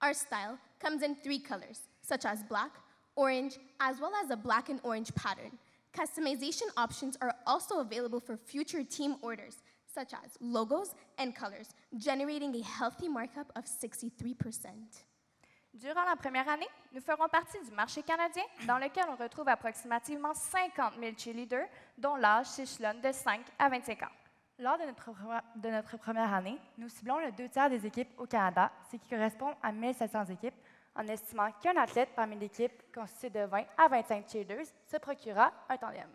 Our style comes in 3 colors, such as black, orange, as well as a black and orange pattern. Customization options are also available for future team orders, such as logos and colors, generating a healthy markup of 63%. Durant la première année, nous ferons partie du marché canadien dans lequel on retrouve approximativement 50 000 cheerleaders dont l'âge s'échelonne de 5 à 25 ans. Lors de notre première année, nous ciblons le 2/3 des équipes au Canada, ce qui correspond à 1700 équipes, en estimant qu'un athlète parmi l'équipe constituée de 20 à 25 cheerleaders se procurera un tandem.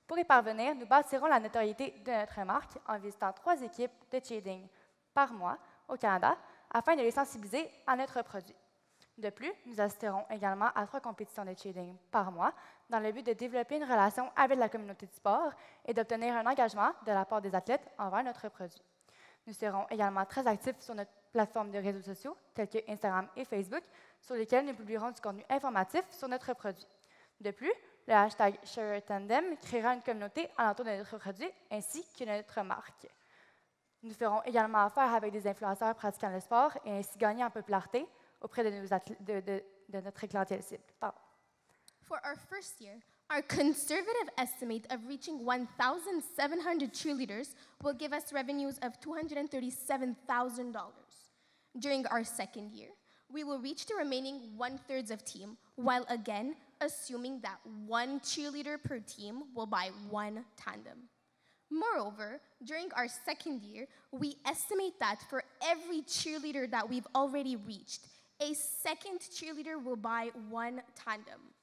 Pour y parvenir, nous bâtirons la notoriété de notre marque en visitant 3 équipes de cheerleading par mois au Canada afin de les sensibiliser à notre produit. De plus, nous assisterons également à 3 compétitions de cheerleading par mois dans le but de développer une relation avec la communauté du sport et d'obtenir un engagement de la part des athlètes envers notre produit. Nous serons également très actifs sur notre plateforme de réseaux sociaux tels que Instagram et Facebook, sur lesquels nous publierons du contenu informatif sur notre produit. De plus, le hashtag #ShareTandem créera une communauté alentour de notre produit ainsi que de notre marque. Nous ferons également affaire avec des influenceurs pratiquant le sport et ainsi gagner en popularité auprès de notre clientèle cible. For our first year, our conservative estimate of reaching 1,700 cheerleaders will give us revenues of $237,000. During our second year, we will reach the remaining 1/3 of team, while again assuming that 1 cheerleader per team will buy 1 tandem. Moreover, during our second year, we estimate that for every cheerleader that we've already reached, a second cheerleader will buy 1 tandem.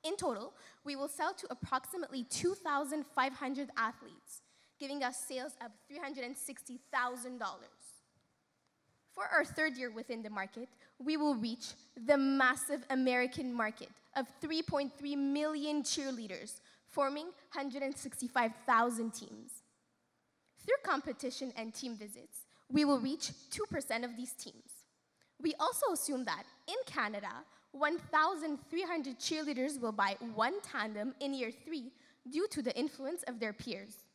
In total, we will sell to approximately 2,500 athletes, giving us sales of $360,000. For our third year within the market, we will reach the massive American market of 3.3 million cheerleaders, forming 165,000 teams. Through competition and team visits, we will reach 2% of these teams. We also assume that in Canada, 1,300 cheerleaders will buy 1 tandem in year 3 due to the influence of their peers.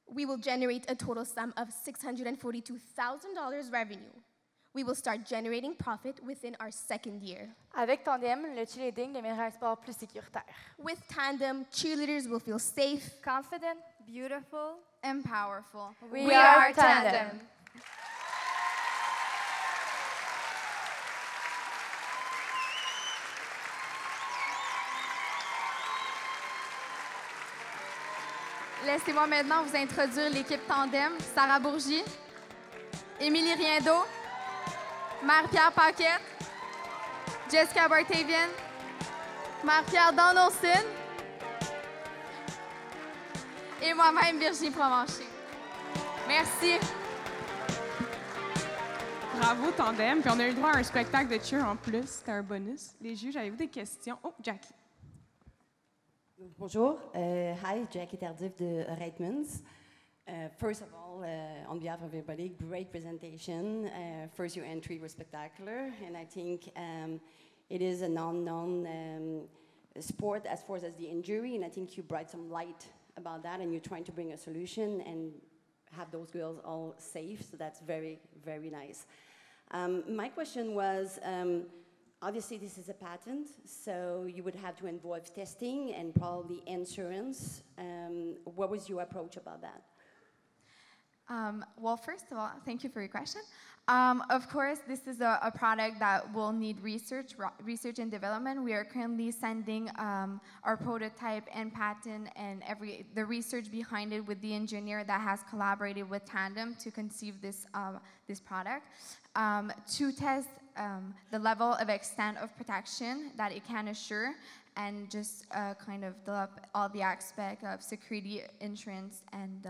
We will generate a total sum of $642,000 revenue. We will start generating profit within our second year. Avec Tandem, le cheerleading deviendra un sport plus sécuritaire. With Tandem, cheerleaders will feel safe, confident, beautiful, and powerful. We are Tandem. Laissez-moi maintenant vous introduire l'équipe Tandem. Sarah Bourgie, Émilie Riendeau, Marie-Pierre Paquette, Jessica Bartavian, Marie-Pierre Donaldson et moi-même, Virginie Provencher. Merci. Bravo, Tandem. Puis on a eu le droit à un spectacle de cheer en plus. C'était un bonus. Les juges, avez-vous des questions? Oh, Jackie. Bonjour. Hi, Jackie Tardif de Reitmans. First of all, on behalf of everybody, great presentation. First, your entry was spectacular, and I think it is a non-known sport as far as the injury, and I think you brought some light about that, and you're trying to bring a solution and have those girls all safe, so that's very, very nice. My question was, obviously this is a patent, so you would have to involve testing and probably insurance. What was your approach about that? Well, first of all, thank you for your question. Of course, this is a product that will need research and development. We are currently sending our prototype and patent and the research behind it with the engineer that has collaborated with Tandem to conceive this product to test the level of extent of protection that it can assure, and just kind of develop all the aspects of security, insurance, and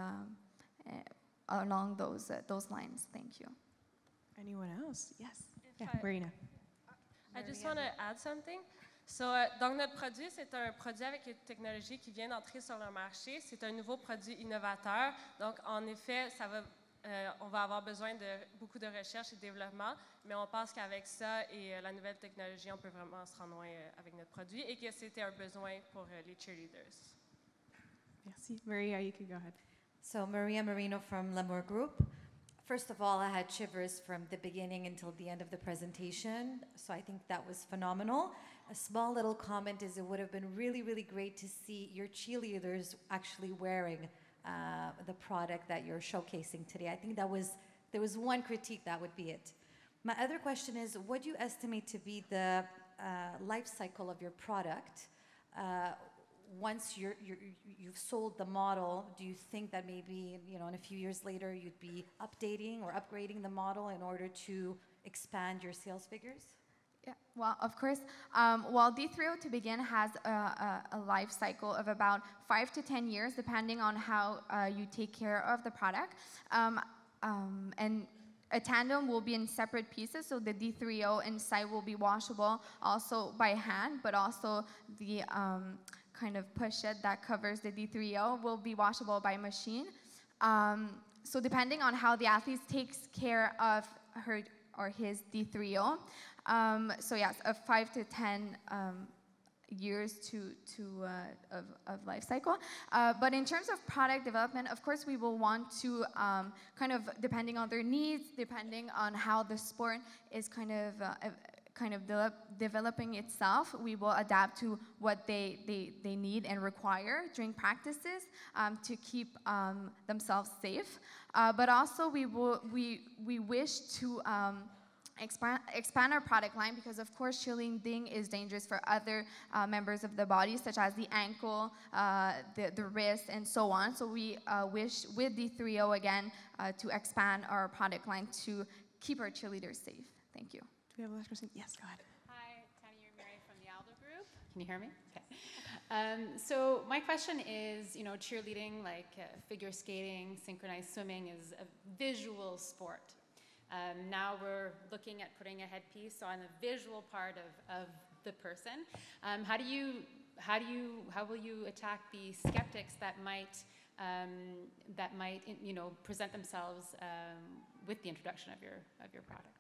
along those lines. Thank you. Anyone else? Yes. Yeah, I- Marina. I just want to add something. So, donc notre produit, c'est un produit avec une technologie qui vient d'entrer sur le marché. C'est un nouveau produit innovateur. Donc, en effet, ça va on va avoir besoin de beaucoup de recherche et développement, mais on pense qu'avec ça et la nouvelle technologie, on peut vraiment se rendre loin avec notre produit et que c'était un besoin pour les cheerleaders. Merci. Maria, you can go ahead. So Maria Marino from L'Amour Group. First of all, I had shivers from the beginning until the end of the presentation, so I think that was phenomenal. A small little comment is it would have been really, really great to see your cheerleaders actually wearing the product that you're showcasing today. I think there was one critique, that would be it. My other question is, what do you estimate to be the life cycle of your product? Once you've sold the model, do you think that maybe, in a few years later, you'd be updating or upgrading the model in order to expand your sales figures? Yeah, well, of course. Well, D3O to begin has a life cycle of about 5 to 10 years, depending on how you take care of the product. And a tandem will be in separate pieces, so the D3O inside will be washable also by hand, but also the kind of pochette that covers the D3O will be washable by machine. So depending on how the athlete takes care of her or his D3O, so yes, of 5 to 10 years of life cycle. But in terms of product development, of course, we will want to kind of, depending on their needs, depending on how the sport is kind of developing itself, we will adapt to what they need and require during practices to keep themselves safe. But also we wish to expand our product line because, of course, cheerleading is dangerous for other members of the body, such as the ankle, the wrist, and so on. So we wish, with D3O again, to expand our product line to keep our cheerleaders safe. Thank you. Do we have a last person? Yes, go ahead. Hi, Tanya Mary from the Aldo Group. Can you hear me? Okay. So my question is, cheerleading, like figure skating, synchronized swimming, is a visual sport. Now we're looking at putting a headpiece on the visual part of the person. How will you attack the skeptics that might present themselves with the introduction of your product?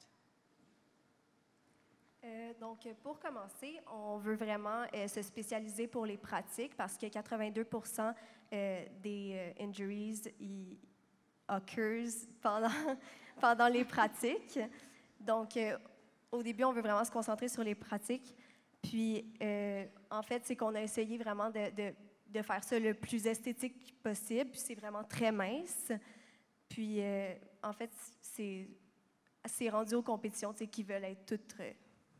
Donc, pour commencer, on veut vraiment se spécialiser pour les pratiques parce que 82% des injuries occurs pendant les pratiques. Donc, au début, on veut vraiment se concentrer sur les pratiques. Puis, en fait, c'est qu'on a essayé vraiment de faire ça le plus esthétique possible. Puis, c'est vraiment très mince. Puis, en fait, c'est rendu aux compétitions qui veulent être toutes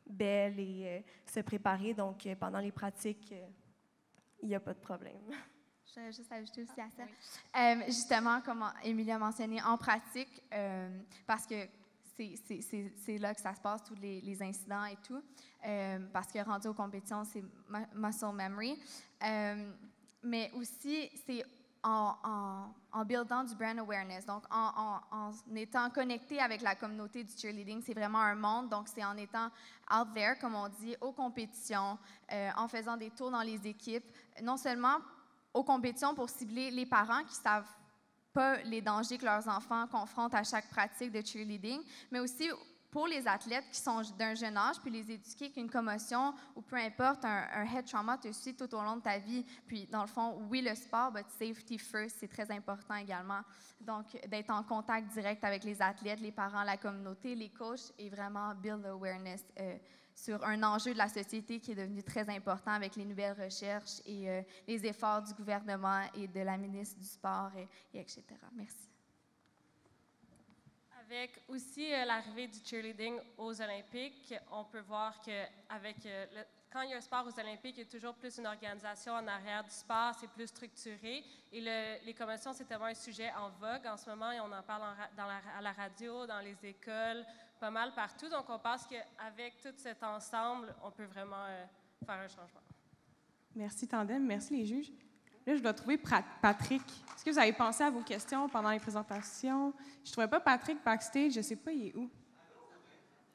belles et se préparer. Donc, pendant les pratiques, il n'y a pas de problème. Je vais juste ajouter aussi à ça. Justement, comme Émilie a mentionné, en pratique, parce que c'est là que ça se passe, tous les incidents et tout, parce que rendu aux compétitions, c'est muscle memory. Mais aussi, c'est en buildant du brand awareness, donc en étant connecté avec la communauté du cheerleading, c'est vraiment un monde, donc c'est en étant out there, comme on dit, aux compétitions, en faisant des tours dans les équipes, non seulement aux compétitions pour cibler les parents qui ne savent pas les dangers que leurs enfants confrontent à chaque pratique de cheerleading, mais aussi pour les athlètes qui sont d'un jeune âge, puis les éduquer qu'une commotion ou peu importe, un head trauma te suit tout au long de ta vie. Puis, dans le fond, oui, le sport, but safety first, c'est très important également. Donc, d'être en contact direct avec les athlètes, les parents, la communauté, les coachs et vraiment build awareness sur un enjeu de la société qui est devenu très important avec les nouvelles recherches et les efforts du gouvernement et de la ministre du Sport, et etc. Merci. Avec aussi l'arrivée du cheerleading aux Olympiques, on peut voir qu'avec quand il y a un sport aux Olympiques, il y a toujours plus une organisation en arrière du sport, c'est plus structuré. Et les commotions, c'est tellement un sujet en vogue en ce moment, et on en parle à la radio, dans les écoles, pas mal partout. Donc, on pense qu'avec tout cet ensemble, on peut vraiment faire un changement. Merci, Tandem. Merci, les juges. Là, je dois trouver Patrick. Est-ce que vous avez pensé à vos questions pendant les présentations? Je ne trouvais pas Patrick backstage. Je ne sais pas, il est où?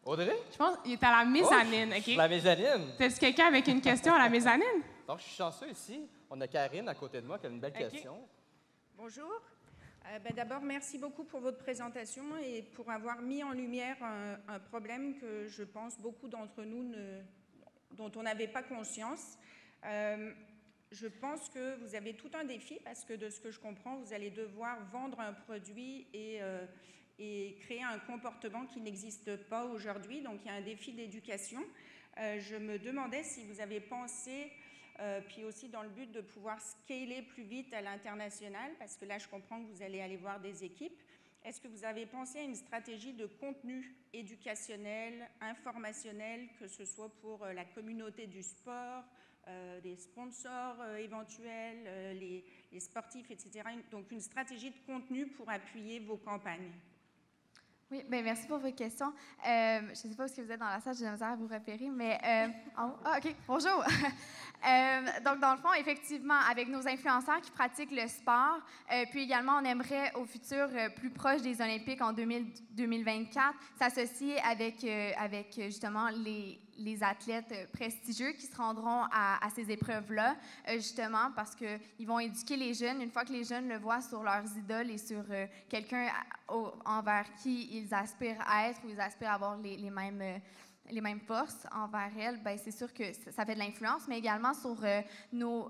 Audrey? Je pense qu'il est à la mezzanine. OK? La mezzanine. Est-ce quelqu'un avec une question à la mezzanine? Donc, je suis chanceux ici. On a Karine à côté de moi qui a une belle question. Bonjour. D'abord, merci beaucoup pour votre présentation et pour avoir mis en lumière un problème que je pense beaucoup d'entre nous dont on n'avait pas conscience. Je pense que vous avez tout un défi parce que de ce que je comprends, vous allez devoir vendre un produit et créer un comportement qui n'existe pas aujourd'hui. Donc, il y a un défi d'éducation. Je me demandais si vous avez pensé, puis aussi dans le but de pouvoir scaler plus vite à l'international, parce que là, je comprends que vous allez aller voir des équipes. Est-ce que vous avez pensé à une stratégie de contenu éducationnel, informationnel, que ce soit pour la communauté du sport, des sponsors éventuels, les sportifs, etc. Donc, une stratégie de contenu pour appuyer vos campagnes. Oui, bien, merci pour votre question. Je ne sais pas où vous êtes dans la salle, j'ai de la misère à vous repérer, mais en haut. Ah, OK, bonjour. Donc, dans le fond, effectivement, avec nos influenceurs qui pratiquent le sport, puis également, on aimerait au futur, plus proche des Olympiques en 2024, s'associer avec justement les athlètes prestigieux qui se rendront à ces épreuves-là, justement parce qu'ils vont éduquer les jeunes. Une fois que les jeunes le voient sur leurs idoles et sur quelqu'un envers qui ils aspirent à être ou ils aspirent à avoir les mêmes forces envers elles, bien, c'est sûr que ça fait de l'influence, mais également sur nos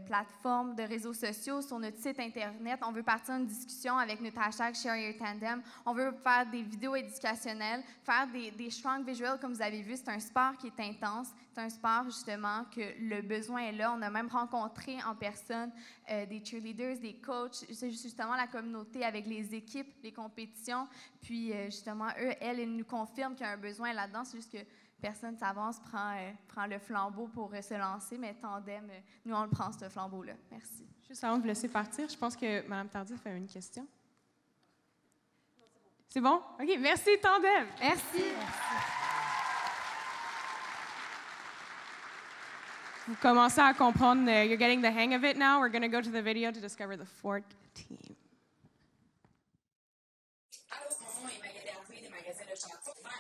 plateformes de réseaux sociaux, sur notre site Internet. On veut partir une discussion avec notre hashtag Share Your Tandem. On veut faire des vidéos éducationnelles, faire des strong visuals, comme vous avez vu. C'est un sport qui est intense. C'est un sport, justement, que le besoin est là. On a même rencontré en personne des cheerleaders, des coachs. C'est justement la communauté avec les équipes, les compétitions. Puis, justement, elles nous confirment qu'il y a un besoin là-dedans. C'est juste que personne s'avance, prend le flambeau pour se lancer, mais Tandem, nous, on le prend, ce flambeau-là. Merci. Juste avant de vous laisser partir, je pense que Mme Tardif a une question. C'est bon? OK, merci, Tandem. Merci. Vous commencez à comprendre, you're getting the hang of it now. We're going to go to the video to discover the fourth team. Allô, mon nom est Magali Harvey des magasins de Château 5.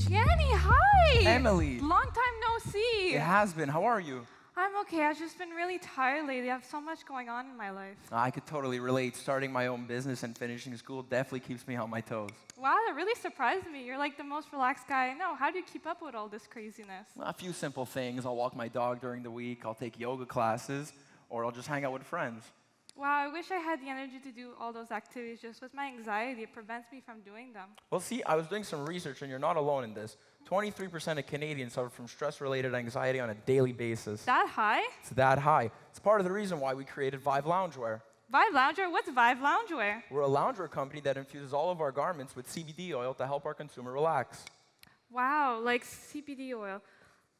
Jenny, hi! Emily! Long time no see! It has been. How are you? I'm okay. I've just been really tired lately. I have so much going on in my life. I could totally relate. Starting my own business and finishing school definitely keeps me on my toes. Wow, that really surprised me. You're like the most relaxed guy I know. How do you keep up with all this craziness? A few simple things. I'll walk my dog during the week, I'll take yoga classes, or I'll just hang out with friends. Wow, I wish I had the energy to do all those activities. Just with my anxiety, it prevents me from doing them. Well, see, I was doing some research, and you're not alone in this. 23% of Canadians suffer from stress-related anxiety on a daily basis. That high? It's that high. It's part of the reason why we created Vive Loungewear. Vive Loungewear? What's Vive Loungewear? We're a loungewear company that infuses all of our garments with CBD oil to help our consumer relax. Wow, like CBD oil.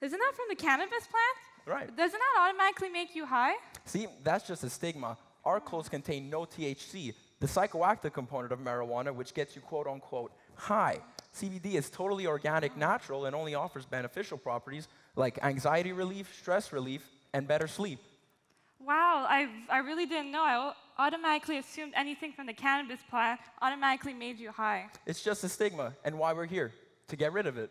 Isn't that from the cannabis plant? Right. Doesn't that automatically make you high? See, that's just a stigma. Our clothes contain no THC, the psychoactive component of marijuana, which gets you quote-unquote high. CBD is totally organic, natural, and only offers beneficial properties like anxiety relief, stress relief, and better sleep. Wow, I really didn't know. I automatically assumed anything from the cannabis plant automatically made you high. It's just a stigma, and why we're here, to get rid of it.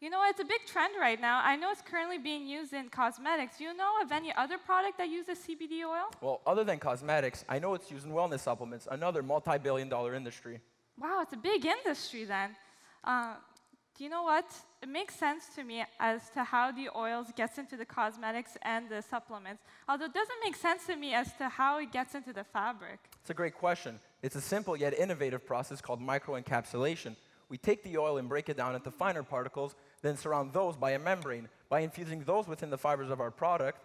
You know, it's a big trend right now. I know it's currently being used in cosmetics. Do you know of any other product that uses CBD oil? Well, other than cosmetics, I know it's used in wellness supplements, another multi-billion-dollar industry. Wow, it's a big industry then. Do you know what? It makes sense to me as to how the oils gets into the cosmetics and the supplements, although it doesn't make sense to me as to how it gets into the fabric. It's a great question. It's a simple yet innovative process called microencapsulation. We take the oil and break it down into finer particles, then surround those by a membrane. By infusing those within the fibers of our product,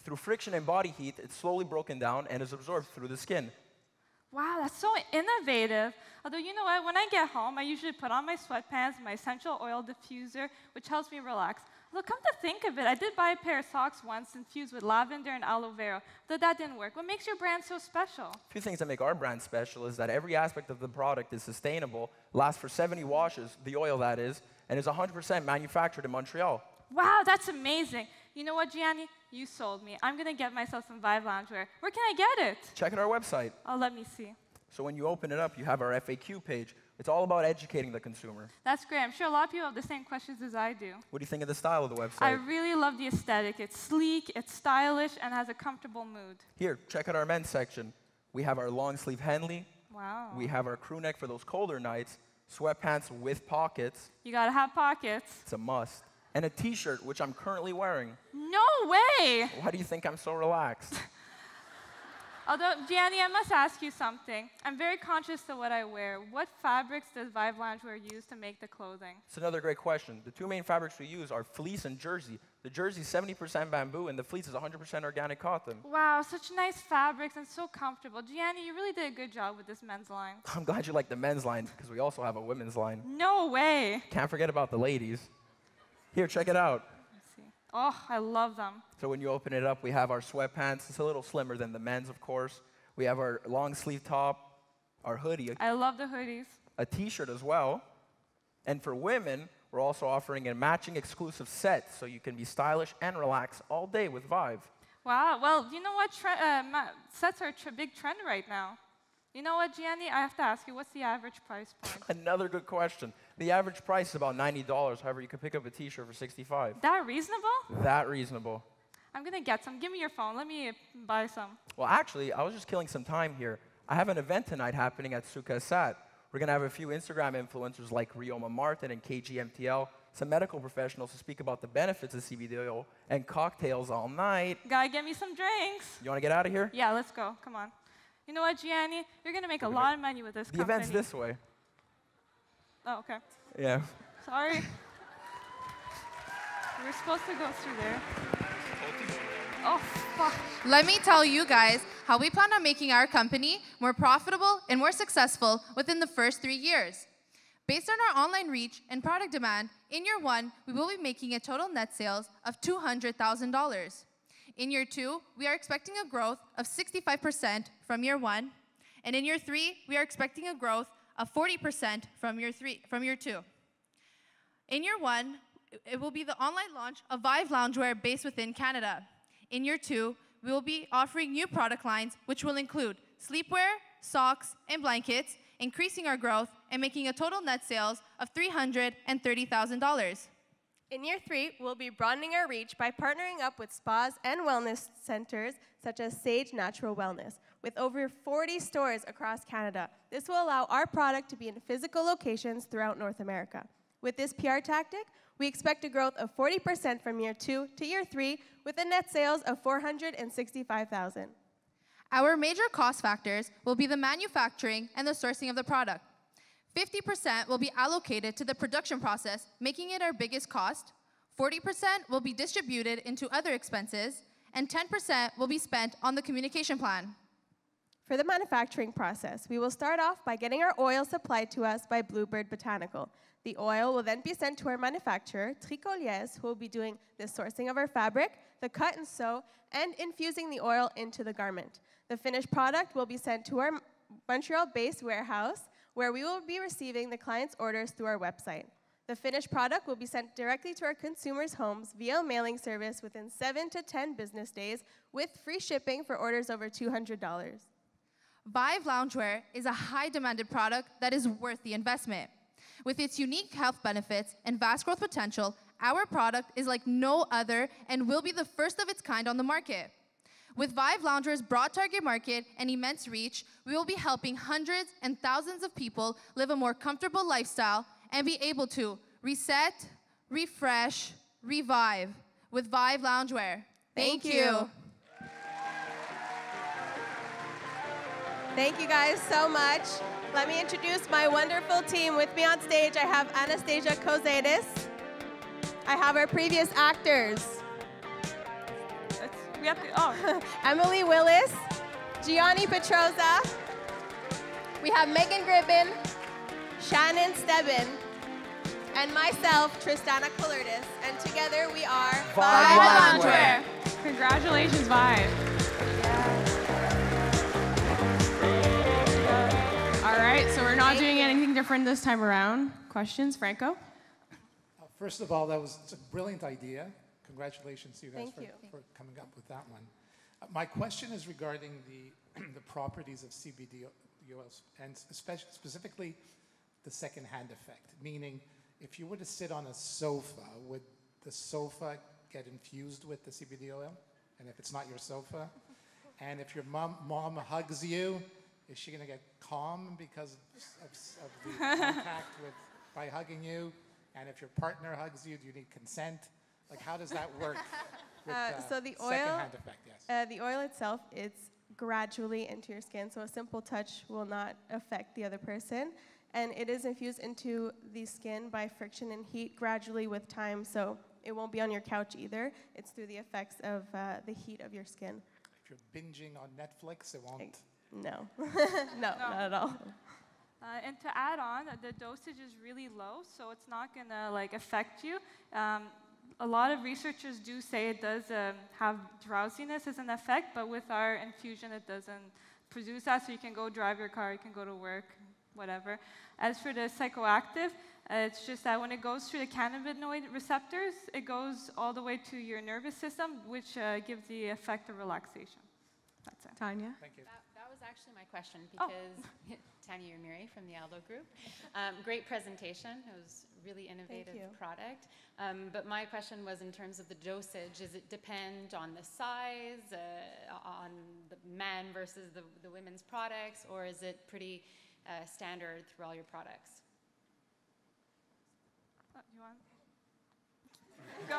through friction and body heat, it's slowly broken down and is absorbed through the skin. Wow, that's so innovative. Although, you know what, when I get home, I usually put on my sweatpants, my essential oil diffuser, which helps me relax. Although, come to think of it, I did buy a pair of socks once infused with lavender and aloe vera, though that didn't work. What makes your brand so special? A few things that make our brand special is that every aspect of the product is sustainable, lasts for 70 washes, the oil that is, and is 100% manufactured in Montreal. Wow, that's amazing. You know what, Gianni? You sold me. I'm going to get myself some Vive Loungewear. Where can I get it? Check out our website. Oh, let me see. So when you open it up, you have our FAQ page, It's all about educating the consumer. That's great. I'm sure a lot of people have the same questions as I do. What do you think of the style of the website? I really love the aesthetic. It's sleek, it's stylish, and has a comfortable mood. Here, check out our men's section. We have our long sleeve Henley. Wow. We have our crew neck for those colder nights. Sweatpants with pockets. You gotta have pockets. It's a must. And a t-shirt, which I'm currently wearing. No way! Why do you think I'm so relaxed? Although, Gianni, I must ask you something. I'm very conscious of what I wear. What fabrics does Vive Loungewear use to make the clothing? It's another great question. The two main fabrics we use are fleece and jersey. The jersey is 70% bamboo, and the fleece is 100% organic cotton. Wow, such nice fabrics and so comfortable. Gianni, you really did a good job with this men's line. I'm glad you like the men's line, because we also have a women's line. No way! Can't forget about the ladies. Here, check it out. Let's see. Oh, I love them. So when you open it up, we have our sweatpants. It's a little slimmer than the men's, of course. We have our long sleeve top, our hoodie. I love the hoodies. A t-shirt as well. And for women, we're also offering a matching exclusive set, so you can be stylish and relax all day with Vive. Wow, well, you know what? Sets are a big trend right now. You know what, Gianni? I have to ask you, what's the average price point? Another good question. The average price is about $90. However, you can pick up a t-shirt for $65. That reasonable? That reasonable. I'm going to get some. Give me your phone. Let me buy some. Well, actually, I was just killing some time here. I have an event tonight happening at Suka Sat. We're going to have a few Instagram influencers like Rioma Martin and KGMTL, some medical professionals to speak about the benefits of CBD oil, and cocktails all night. Gotta get me some drinks. You want to get out of here? Yeah, let's go. Come on. You know what, Gianni? You're going to make a lot of money with this company. The event's this way. Oh, okay. Yeah. Sorry. We're supposed to go through there. Oh, fuck. Let me tell you guys how we plan on making our company more profitable and more successful within the first 3 years. Based on our online reach and product demand, in year 1, we will be making a total net sales of $200,000. In year 2, we are expecting a growth of 65% from year 1. And in year 3, we are expecting a growth of 40% from year 2. In year 1, it will be the online launch of Vive Loungewear based within Canada. In year 2, we will be offering new product lines, which will include sleepwear, socks, and blankets, increasing our growth and making a total net sales of $330,000. In year 3, we'll be broadening our reach by partnering up with spas and wellness centers such as Sage Natural Wellness. With over 40 stores across Canada, this will allow our product to be in physical locations throughout North America. With this PR tactic, we expect a growth of 40% from year 2 to year 3 with a net sales of $465,000. Our major cost factors will be the manufacturing and the sourcing of the product. 50% will be allocated to the production process, making it our biggest cost. 40% will be distributed into other expenses, and 10% will be spent on the communication plan. For the manufacturing process, we will start off by getting our oil supplied to us by Bluebird Botanical. The oil will then be sent to our manufacturer, Tricoliers, who will be doing the sourcing of our fabric, the cut and sew, and infusing the oil into the garment. The finished product will be sent to our Montreal-based warehouse, where we will be receiving the client's orders through our website. The finished product will be sent directly to our consumers' homes via a mailing service within 7 to 10 business days with free shipping for orders over $200. Vive Loungewear is a high-demanded product that is worth the investment. With its unique health benefits and vast growth potential, our product is like no other and will be the first of its kind on the market. With Vive Loungewear's broad target market and immense reach, we will be helping hundreds and thousands of people live a more comfortable lifestyle and be able to reset, refresh, revive with Vive Loungewear. Thank you. Thank you guys so much. Let me introduce my wonderful team. With me on stage, I have Anastasia Kozetis. I have our previous actors. Emily Willis, Gianni Petroza. We have Megan Gribben, Shannon Stebbin, and myself, Tristana Colurtis. And together we are Vive Loungewear. Congratulations, Vive. All right, so we're not doing anything different this time around. Questions, Franco? First of all, it's a brilliant idea. Congratulations to you guys for coming up with that one. My question is regarding the properties of CBD oils, and specifically the second-hand effect, meaning if you were to sit on a sofa, would the sofa get infused with the CBD oil? And if it's not your sofa? And if your mom hugs you, is she going to get calm because of the contact by hugging you? And if your partner hugs you, do you need consent? Like, how does that work with so the oil, second-hand effect? Yes. The oil itself, it's gradually into your skin, so a simple touch will not affect the other person. And it is infused into the skin by friction and heat gradually with time, so it won't be on your couch either. It's through the effects of the heat of your skin. If you're binging on Netflix, it won't? No. No, not at all. And to add on, the dosage is really low, so it's not going to like affect you. A lot of researchers do say it does have drowsiness as an effect, but with our infusion, it doesn't produce that, so you can go drive your car, you can go to work, whatever. As for the psychoactive, it's just that when it goes through the cannabinoid receptors, it goes all the way to your nervous system, which gives the effect of relaxation. That's it. Tanya? Thank you. That was actually my question because Tanya Miri from the Aldo Group. Great presentation. It was really innovative product. But my question was in terms of the dosage. Does it depend on the size, on the man versus the women's products, or is it pretty standard through all your products? You want? Go.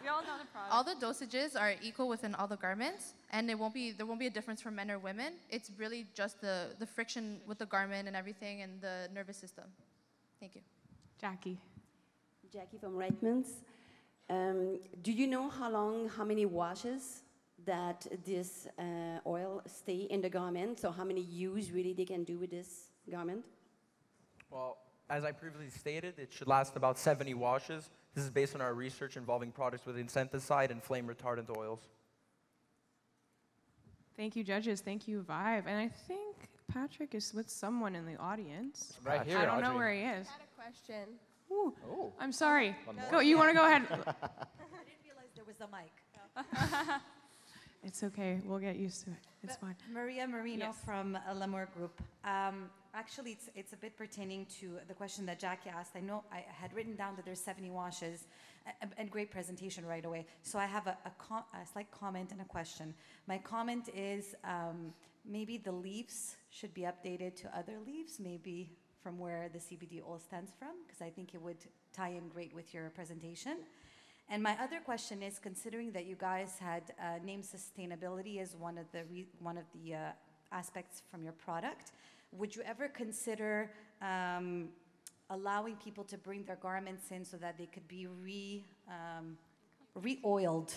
We all know the product. All the dosages are equal within all the garments, and there won't be a difference for men or women. It's really just the friction with the garment and everything and the nervous system. Thank you. Jackie. Jackie from Reitmans. Do you know how many washes that this oil stay in the garment? So how many use really they can do with this garment? Well, as I previously stated, it should last about 70 washes. This is based on our research involving products with insecticide and flame retardant oils. Thank you, judges. Thank you, Vive. And I think Patrick is with someone in the audience. Right here, I don't know Audrey. where he is. I had a question. Ooh. Oh. I'm sorry. Go. You want to go ahead? I didn't realize there was a mic. It's okay. We'll get used to it. It's fine. Maria Marino Yes. from L'Amour Group. Actually, it's a bit pertaining to the question that Jackie asked. I know I had written down that there's 70 washes, and great presentation right away. So I have a slight comment and a question. My comment is maybe the leaves should be updated to other leaves, maybe from where the CBD oil stands from, because I think it would tie in great with your presentation. And my other question is, considering that you guys had named sustainability as one of the aspects from your product, would you ever consider allowing people to bring their garments in so that they could be re-oiled?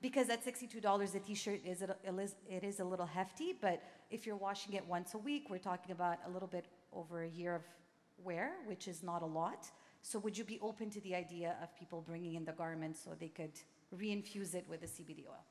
Because at $62 a t-shirt, it is a little hefty, but if you're washing it once a week, we're talking about a little bit over a year of wear, which is not a lot. So would you be open to the idea of people bringing in the garments so they could re-infuse it with the CBD oil?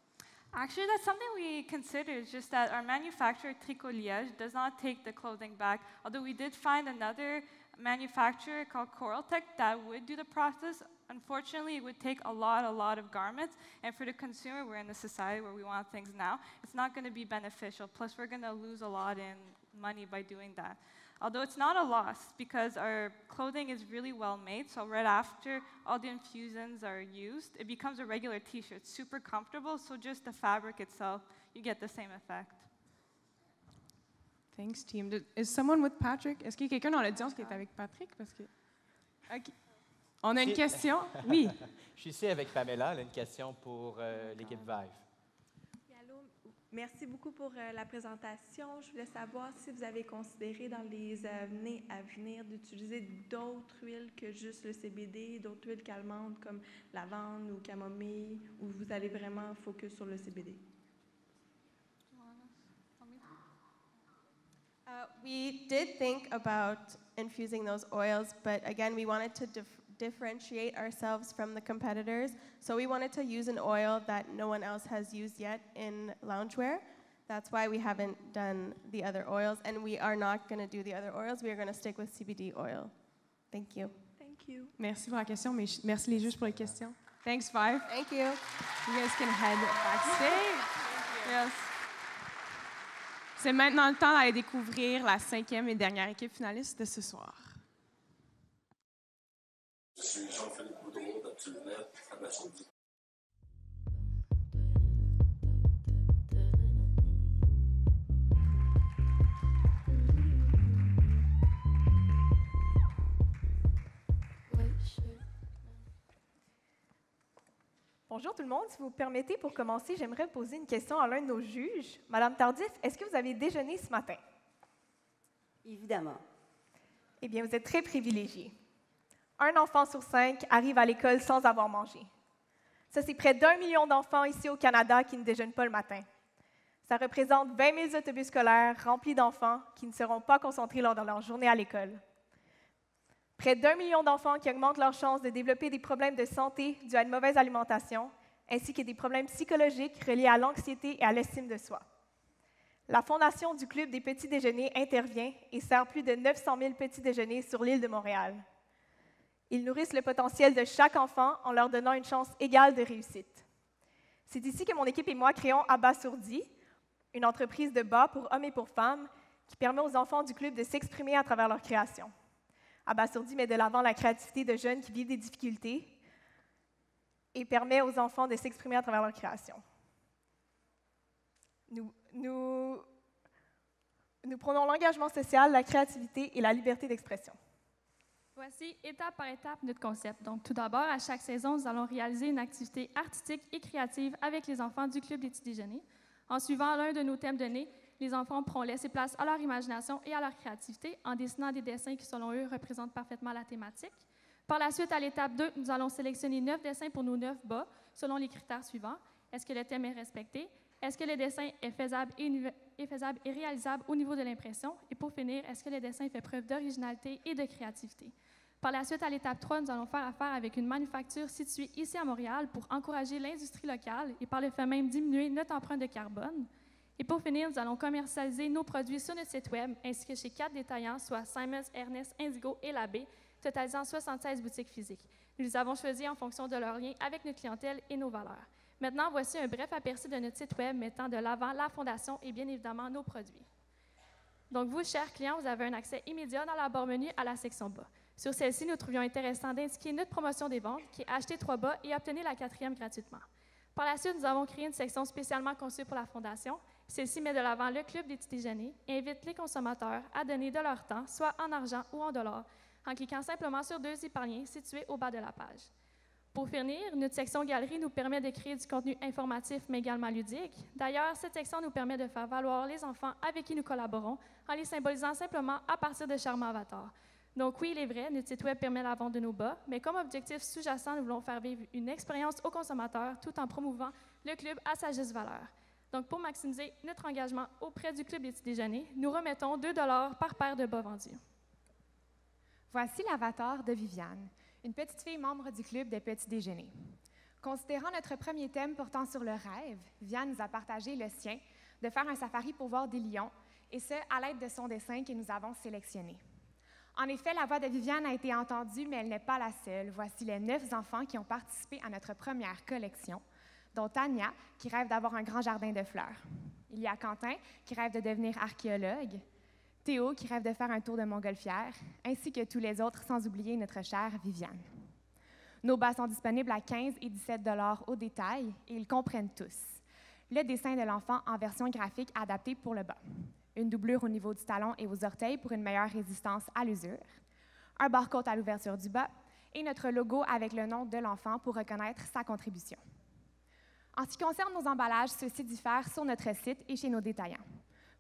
Actually, that's something we consider. It's just that our manufacturer, Tricot Liège, does not take the clothing back. Although we did find another manufacturer called Coraltech that would do the process. Unfortunately, it would take a lot of garments. And for the consumer, we're in a society where we want things now. It's not going to be beneficial. Plus, we're going to lose a lot in money by doing that. Although it's not a loss because our clothing is really well made, so right after all the infusions are used, it becomes a regular t-shirt. Super comfortable, so just the fabric itself, you get the same effect. Thanks, team. Is someone with Patrick? Est-ce qu'il y a quelqu'un dans l'audience qui est avec Patrick? Parce que... Okay. On a une question? Oui. Je suis ici avec Pamela. Elle a une question pour l'équipe Vive. Merci beaucoup pour la présentation. Je voulais savoir si vous avez considéré dans les années à venir d'utiliser d'autres huiles que juste le CBD, d'autres huiles calmantes comme lavande ou camomille, ou vous allez vraiment focus sur le CBD? We did think about infusing those oils, but again, we wanted to differentiate ourselves from the competitors. So we wanted to use an oil that no one else has used yet in loungewear. That's why we haven't done the other oils, and we are not going to do the other oils. We are going to stick with CBD oil. Thank you. Thank you. Merci pour la question, mais merci les juges pour les questions. Thanks, Vive. Thank you. You guys can head backstage. Yes. C'est maintenant le temps d'aller découvrir la 5e et dernière équipe finaliste de ce soir. Je suis Jean-Philippe Boudreau d'Absolunet, Abasourdi. Bonjour tout le monde. Si vous permettez, pour commencer, j'aimerais poser une question à l'un de nos juges. Madame Tardif, est-ce que vous avez déjeuné ce matin? Évidemment. Eh bien, vous êtes très privilégié. Un enfant sur 5 arrive à l'école sans avoir mangé. Ça, c'est près d'1 million d'enfants ici au Canada qui ne déjeunent pas le matin. Ça représente 20 000 autobus scolaires remplis d'enfants qui ne seront pas concentrés lors de leur journée à l'école. Près d'1 million d'enfants qui augmentent leurs chances de développer des problèmes de santé dus à une mauvaise alimentation, ainsi que des problèmes psychologiques reliés à l'anxiété et à l'estime de soi. La fondation du Club des petits déjeuners intervient et sert plus de 900 000 petits déjeuners sur l'île de Montréal. Ils nourrissent le potentiel de chaque enfant en leur donnant une chance égale de réussite. C'est ici que mon équipe et moi créons Abasourdi, une entreprise de bas pour hommes et pour femmes qui permet aux enfants du club de s'exprimer à travers leur création. Abasourdi met de l'avant la créativité de jeunes qui vivent des difficultés et permet aux enfants de s'exprimer à travers leur création. Nous prenons l'engagement social, la créativité et la liberté d'expression. Voici étape par étape notre concept. Donc, tout d'abord, à chaque saison, nous allons réaliser une activité artistique et créative avec les enfants du Club des petits déjeuners. En suivant l'un de nos thèmes donnés, les enfants pourront laisser place à leur imagination et à leur créativité en dessinant des dessins qui, selon eux, représentent parfaitement la thématique. Par la suite, à l'étape 2, nous allons sélectionner 9 dessins pour nos 9 bas, selon les critères suivants. Est-ce que le thème est respecté? Est-ce que le dessin est faisable et réalisable au niveau de l'impression? Et pour finir, est-ce que le dessin fait preuve d'originalité et de créativité? Par la suite, à l'étape 3, nous allons faire affaire avec une manufacture située ici à Montréal pour encourager l'industrie locale et par le fait même diminuer notre empreinte de carbone. Et pour finir, nous allons commercialiser nos produits sur notre site Web ainsi que chez 4 détaillants, soit Simons, Ernest, Indigo et Labbé, totalisant 76 boutiques physiques. Nous les avons choisis en fonction de leur lien avec notre clientèle et nos valeurs. Maintenant, voici un bref aperçu de notre site Web mettant de l'avant la fondation et bien évidemment nos produits. Donc vous, chers clients, vous avez un accès immédiat dans la barre menu à la section bas. Sur celle-ci, nous trouvions intéressant d'indiquer notre promotion des ventes qui est acheter 3 bas et obtenir la 4e gratuitement. Par la suite, nous avons créé une section spécialement conçue pour la fondation. Celle-ci met de l'avant le Club des petits déjeuners et invite les consommateurs à donner de leur temps, soit en argent ou en dollars, en cliquant simplement sur 2 hyperliens situés au bas de la page. Pour finir, notre section galerie nous permet de créer du contenu informatif mais également ludique. D'ailleurs, cette section nous permet de faire valoir les enfants avec qui nous collaborons en les symbolisant simplement à partir de charmants avatars. Donc oui, il est vrai, notre site Web permet la vente de nos bas, mais comme objectif sous-jacent, nous voulons faire vivre une expérience aux consommateurs tout en promouvant le club à sa juste valeur. Donc pour maximiser notre engagement auprès du Club des petits déjeuners, nous remettons 2 $ par paire de bas vendus. Voici l'avatar de Viviane, une petite fille membre du Club des petits déjeuners. Considérant notre premier thème portant sur le rêve, Viviane nous a partagé le sien de faire un safari pour voir des lions, et ce, à l'aide de son dessin que nous avons sélectionné. En effet, la voix de Viviane a été entendue, mais elle n'est pas la seule. Voici les 9 enfants qui ont participé à notre première collection, dont Tania, qui rêve d'avoir un grand jardin de fleurs. Il y a Quentin, qui rêve de devenir archéologue, Théo, qui rêve de faire un tour de montgolfière, ainsi que tous les autres, sans oublier notre chère Viviane. Nos bas sont disponibles à 15 et 17 $ au détail, et ils comprennent tous le dessin de l'enfant en version graphique adaptée pour le bas, une doublure au niveau du talon et aux orteils pour une meilleure résistance à l'usure, un barcode à l'ouverture du bas et notre logo avec le nom de l'enfant pour reconnaître sa contribution. En ce qui concerne nos emballages, ceux-ci diffèrent sur notre site et chez nos détaillants.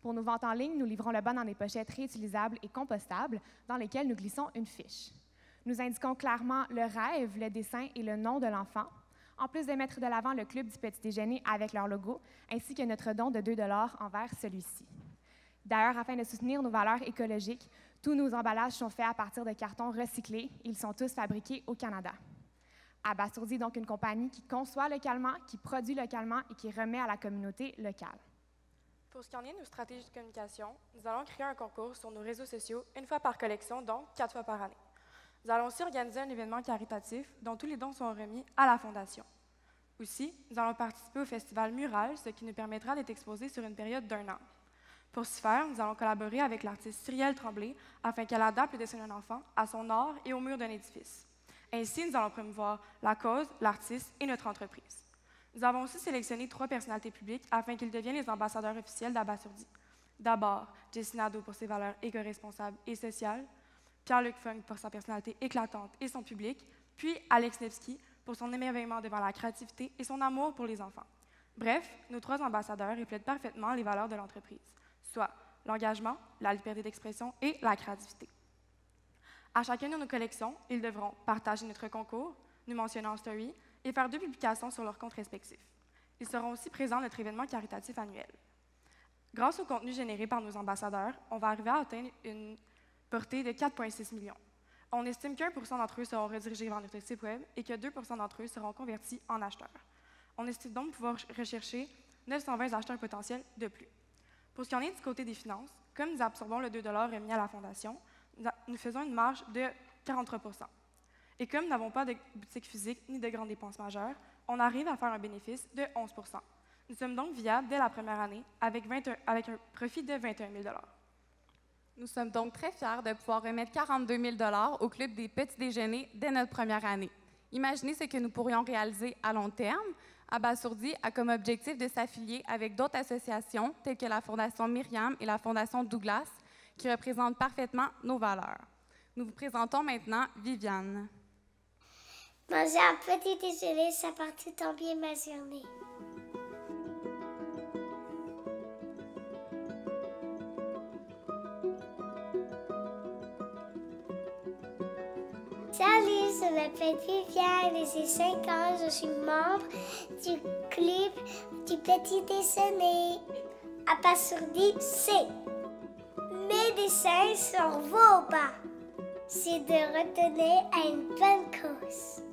Pour nos ventes en ligne, nous livrons le bas dans des pochettes réutilisables et compostables dans lesquelles nous glissons une fiche. Nous indiquons clairement le rêve, le dessin et le nom de l'enfant, en plus de mettre de l'avant le Club du petit déjeuner avec leur logo, ainsi que notre don de 2 $ envers celui-ci. D'ailleurs, afin de soutenir nos valeurs écologiques, tous nos emballages sont faits à partir de cartons recyclés. Ils sont tous fabriqués au Canada. Abasourdi est donc une compagnie qui conçoit localement, qui produit localement et qui remet à la communauté locale. Pour ce qui en est de nos stratégies de communication, nous allons créer un concours sur nos réseaux sociaux 1 fois par collection, donc 4 fois par année. Nous allons aussi organiser un événement caritatif dont tous les dons sont remis à la Fondation. Aussi, nous allons participer au festival Mural, ce qui nous permettra d'être exposés sur une période d'1 an. Pour ce faire, nous allons collaborer avec l'artiste Cyrielle Tremblay afin qu'elle adapte le dessin d'un enfant à son art et au mur d'un édifice. Ainsi, nous allons promouvoir la cause, l'artiste et notre entreprise. Nous avons aussi sélectionné 3 personnalités publiques afin qu'ils deviennent les ambassadeurs officiels d'Abasourdi. D'abord, Jessie Nadeau pour ses valeurs éco-responsables et sociales, Pierre-Luc Funk pour sa personnalité éclatante et son public, puis Alex Nevsky pour son émerveillement devant la créativité et son amour pour les enfants. Bref, nos 3 ambassadeurs reflètent parfaitement les valeurs de l'entreprise, soit l'engagement, la liberté d'expression et la créativité. À chacune de nos collections, ils devront partager notre concours, nous mentionner en story et faire 2 publications sur leurs comptes respectifs. Ils seront aussi présents à notre événement caritatif annuel. Grâce au contenu généré par nos ambassadeurs, on va arriver à atteindre une portée de 4,6 millions. On estime qu'1 % d'entre eux seront redirigés vers notre site web et que 2 % d'entre eux seront convertis en acheteurs. On estime donc pouvoir rechercher 920 acheteurs potentiels de plus. Pour ce qui en est du côté des finances, comme nous absorbons le 2 $ remis à la Fondation, nous faisons une marge de 43 %. Et comme nous n'avons pas de boutique physique ni de grandes dépenses majeures, on arrive à faire un bénéfice de 11 %. Nous sommes donc viables dès la première année avec un profit de 21 000 $. Nous sommes donc très fiers de pouvoir remettre 42 000 $ au Club des petits déjeuners dès notre première année. Imaginez ce que nous pourrions réaliser à long terme. Abasourdi a comme objectif de s'affilier avec d'autres associations telles que la Fondation Myriam et la Fondation Douglas, qui représentent parfaitement nos valeurs. Nous vous présentons maintenant Viviane. Manger un petit déjeuner, ça part tout en bien ma journée. Salut, je m'appelle Viviane et j'ai 5 ans. Je suis membre du club du petit déjeuner. Abasourdi, c'est mes dessins sur vos bas. C'est de redonner à une bonne cause.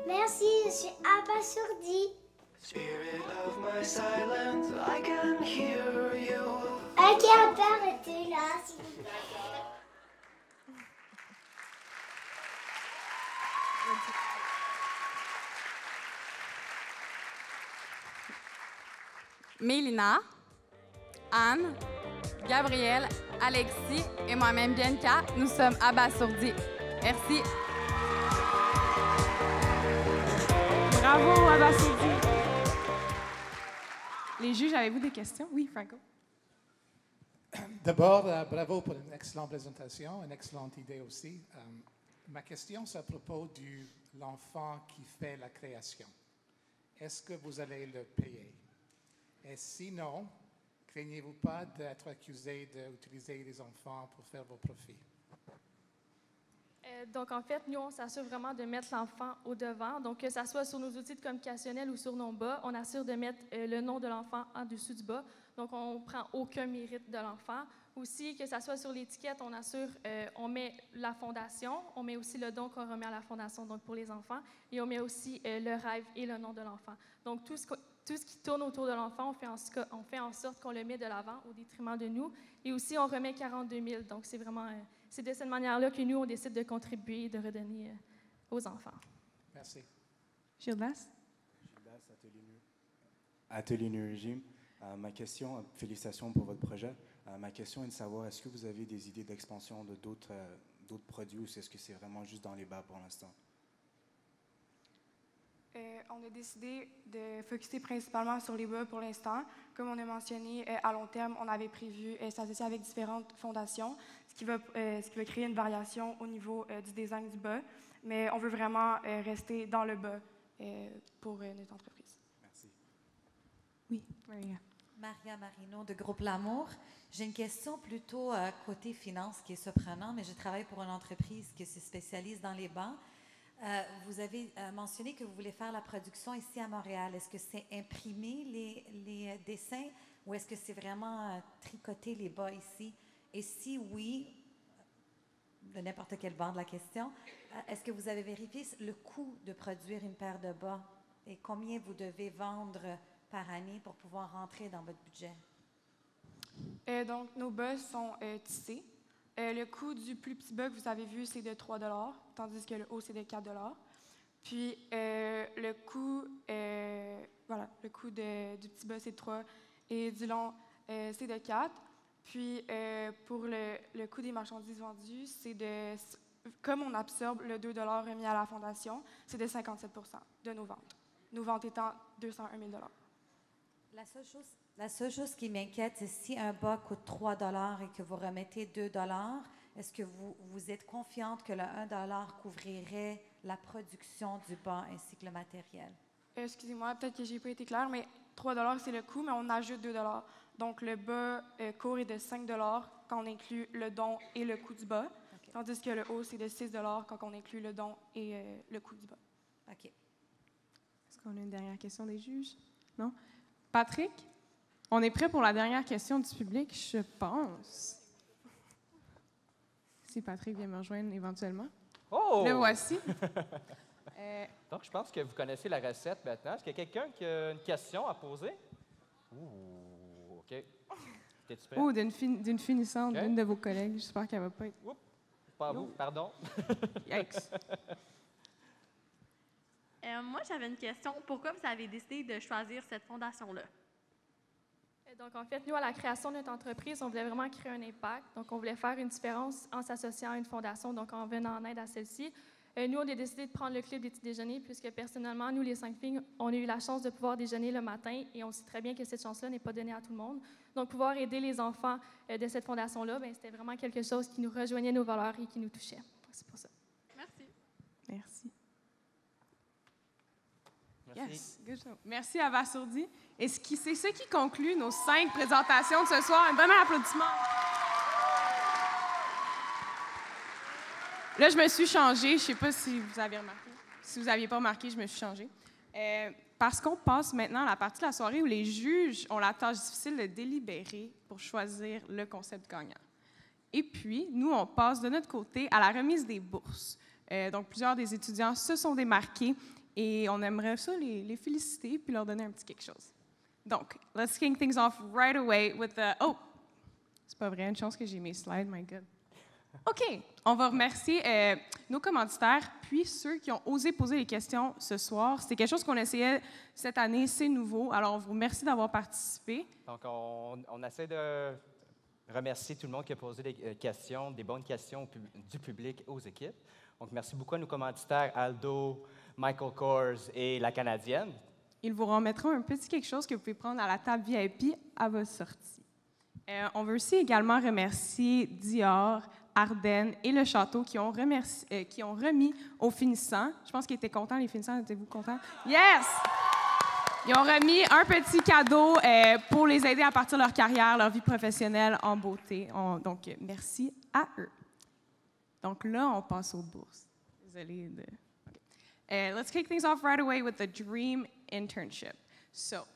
Merci, je suis abasourdi. Spirit of my silence, I can hear you. Ok, on peut arrêter là, s'il vous plaît. Mélina, Anne, Gabrielle, Alexis et moi-même Bianca, nous sommes abasourdis. Merci. Bravo, abasourdi. Les juges, avez-vous des questions? Oui, Franco. D'abord, bravo pour une excellente présentation, une excellente idée aussi. Ma question, c'est à propos de l'enfant qui fait la création. Est-ce que vous allez le payer? Et sinon, craignez-vous pas d'être accusé d'utiliser les enfants pour faire vos profits? Donc, en fait, nous, on s'assure vraiment de mettre l'enfant au devant. Donc, que ce soit sur nos outils de communicationnel ou sur nos bas, on assure de mettre le nom de l'enfant en dessous du bas. Donc, on ne prend aucun mérite de l'enfant. Aussi, que ce soit sur l'étiquette, on assure, on met la fondation, on met aussi le don qu'on remet à la fondation, donc pour les enfants, et on met aussi le rêve et le nom de l'enfant. Donc, tout ce qui tourne autour de l'enfant, on fait en sorte qu'on le met de l'avant au détriment de nous. Et aussi, on remet 42 000. Donc, c'est vraiment, c'est de cette manière-là que nous, on décide de contribuer et de redonner aux enfants. Merci. Gildas? Gildas, Atelier New Régime. Ma question, félicitations pour votre projet. Ma question est de savoir, est-ce que vous avez des idées d'expansion de d'autres produits ou est-ce que c'est vraiment juste dans les bas pour l'instant? On a décidé de focuser principalement sur les bas pour l'instant. Comme on a mentionné, à long terme, on avait prévu s'associer avec différentes fondations, ce qui va créer une variation au niveau du design du bas. Mais on veut vraiment rester dans le bas pour notre entreprise. Merci. Oui, Maria. Maria Marino de Groupe L'Amour. J'ai une question plutôt côté finance qui est surprenante, mais je travaille pour une entreprise qui se spécialise dans les bancs. Vous avez mentionné que vous voulez faire la production ici à Montréal. Est-ce que c'est imprimer les dessins ou est-ce que c'est vraiment tricoter les bas ici? Et si oui, de n'importe quel bord de la question, est-ce que vous avez vérifié le coût de produire une paire de bas et combien vous devez vendre par année pour pouvoir rentrer dans votre budget? Donc, nos bas sont tissés. Le coût du plus petit bas que vous avez vu, c'est de 3 $, tandis que le haut, c'est de 4 $. Puis le coût, voilà, le coût du petit bas, c'est 3 et du long, c'est de 4. Puis pour le coût des marchandises vendues, c'est comme on absorbe le 2 $ remis à la Fondation, c'est de 57 % de nos ventes. Nos ventes étant 201 000 $. La seule chose qui m'inquiète, c'est si un bas coûte 3 $ et que vous remettez 2 $, est-ce que vous êtes confiante que le 1 $ couvrirait la production du bas ainsi que le matériel? Excusez-moi, peut-être que je n'ai pas été claire, mais 3 $ c'est le coût, mais on ajoute 2 $. Donc le bas court est de 5 $ quand on inclut le don et le coût du bas, tandis que le haut, c'est de 6 $ quand on inclut le don et le coût du bas. OK. Est-ce qu'on a une dernière question des juges? Non? Patrick, on est prêt pour la dernière question du public, je pense. Si Patrick vient me rejoindre éventuellement. Oh! Le voici. Donc, je pense que vous connaissez la recette maintenant. Est-ce qu'il y a quelqu'un qui a une question à poser? Ouh, OK. T'es-tu prêt? Ou d'une finissante, Okay. d'une de vos collègues. J'espère qu'elle ne va pas être... Oups, pas vous, pardon. Yikes. Moi, j'avais une question. Pourquoi vous avez décidé de choisir cette fondation-là? Donc, en fait, nous, à la création de notre entreprise, on voulait vraiment créer un impact. Donc, on voulait faire une différence en s'associant à une fondation, donc en venant en aide à celle-ci. Nous, on a décidé de prendre le club des petits déjeuners, puisque personnellement, nous, les 5 filles, on a eu la chance de pouvoir déjeuner le matin et on sait très bien que cette chance-là n'est pas donnée à tout le monde. Donc, pouvoir aider les enfants de cette fondation-là, c'était vraiment quelque chose qui nous rejoignait nos valeurs et qui nous touchait. C'est pour ça. Merci. Merci. Merci. Yes, good job. Merci à Vassourdi. Et c'est ce qui conclut nos 5 présentations de ce soir. Un bon applaudissement. Là, je me suis changée. Je ne sais pas si vous avez remarqué. Si vous n'aviez pas remarqué, je me suis changée. Parce qu'on passe maintenant à la partie de la soirée où les juges ont la tâche difficile de délibérer pour choisir le concept gagnant. Et puis, nous, on passe de notre côté à la remise des bourses. Donc, plusieurs des étudiants se sont démarqués et on aimerait ça les féliciter puis leur donner un petit quelque chose. Donc, let's kick things off right away with the... Oh! C'est pas vrai, une chance que j'ai mes slides, my God. OK, on va remercier nos commanditaires, puis ceux qui ont osé poser les questions ce soir. C'était quelque chose qu'on essayait cette année, c'est nouveau. Alors, on vous remercie d'avoir participé. Donc, on essaie de remercier tout le monde qui a posé des questions, des bonnes questions du public aux équipes. Donc, merci beaucoup à nos commanditaires, Aldo, Michael Kors et la Canadienne. Ils vous remettront un petit quelque chose que vous pouvez prendre à la table VIP à votre sortie. On veut aussi également remercier Dior, Ardennes et le Château qui ont remis aux finissants. Je pense qu'ils étaient contents, les finissants. Étiez-vous contents? Yes! Ils ont remis un petit cadeau pour les aider à partir de leur carrière, leur vie professionnelle en beauté. Donc, merci à eux. Donc là, on passe aux bourses. Désolée de... Okay. Let's kick things off right away with the Dream Internship. So,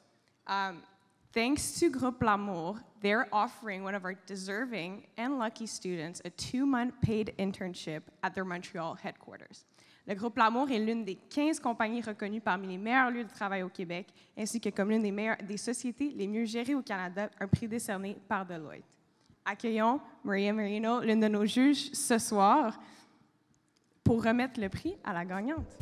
thanks to Groupe L'Amour, they're offering one of our deserving and lucky students a 2-month paid internship at their Montreal headquarters. Le Groupe L'Amour est l'une des 15 compagnies reconnues parmi les meilleurs lieux de travail au Québec, ainsi que comme l'une des sociétés les mieux gérées au Canada, un prix décerné par Deloitte. Accueillons Maria Marino, l'une de nos juges, ce soir, pour remettre le prix à la gagnante.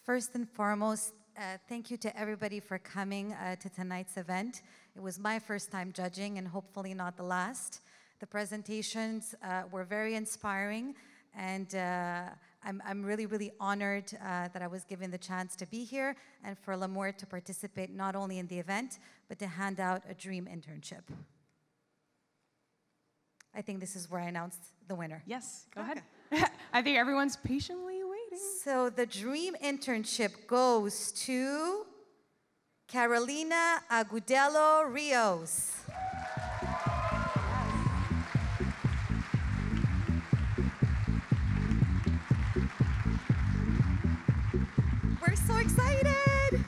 First and foremost, thank you to everybody for coming to tonight's event. It was my first time judging and hopefully not the last. The presentations were very inspiring and I'm really, really honored that I was given the chance to be here and for L'Amour to participate not only in the event, but to hand out a dream internship. I think this is where I announced the winner. Yes, go ahead. I think everyone's patiently waiting. So the dream internship goes to Carolina Agudelo Rios. We're so excited!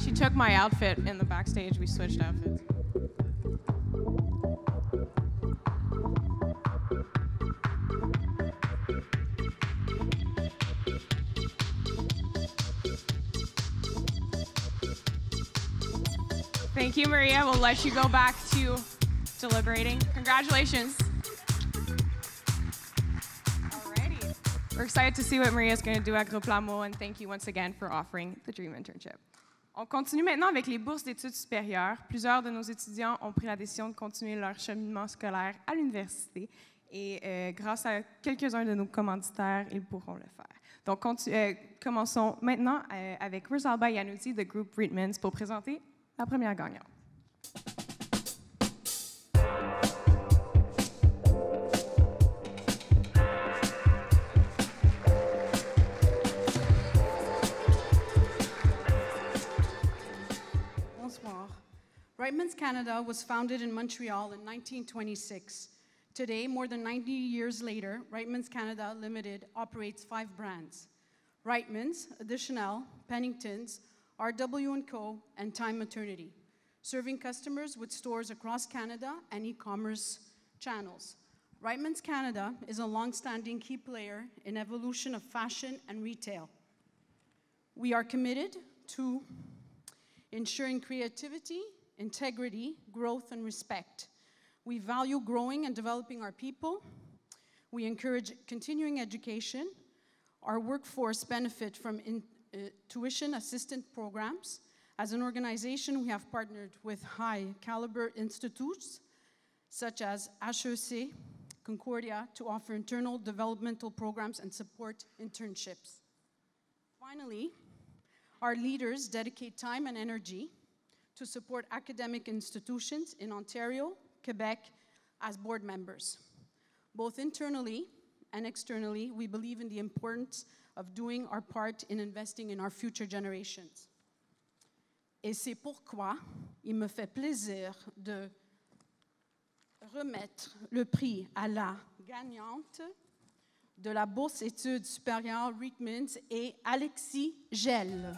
She took my outfit in the backstage. We switched outfits. Thank you, Maria. We'll let you go back to deliberating. Congratulations. Alrighty. We're excited to see what Maria's going to do at Groupe L'Amour, and thank you once again for offering the Dream Internship. On continue maintenant avec les bourses d'études supérieures. Plusieurs de nos étudiants ont pris la décision de continuer leur cheminement scolaire à l'université et grâce à quelques-uns de nos commanditaires, ils pourront le faire. Donc, commençons maintenant avec Rosalba Yanuti de groupe Reitmans pour présenter la première gagnante. Bonsoir. Reitmans Canada was founded in Montreal in 1926. Today, more than 90 years later, Reitmans Canada Limited operates 5 brands: Reitmans, Additional, Pennington's, R.W. & Co., and Time Maternity, serving customers with stores across Canada and e-commerce channels. Reitmans Canada is a long-standing key player in evolution of fashion and retail. We are committed to ensuring creativity, integrity, growth, and respect. We value growing and developing our people. We encourage continuing education. Our workforce benefit from tuition assistance programs. As an organization, we have partnered with high-caliber institutes such as HEC, Concordia, to offer internal developmental programs and support internships. Finally, our leaders dedicate time and energy to support academic institutions in Ontario, Quebec, as board members. Both internally and externally, we believe in the importance of doing our part in investing in our future generations. Et c'est pourquoi il me fait plaisir de remettre le prix à la gagnante de la bourse études supérieures Reitmans et Alexis Gel.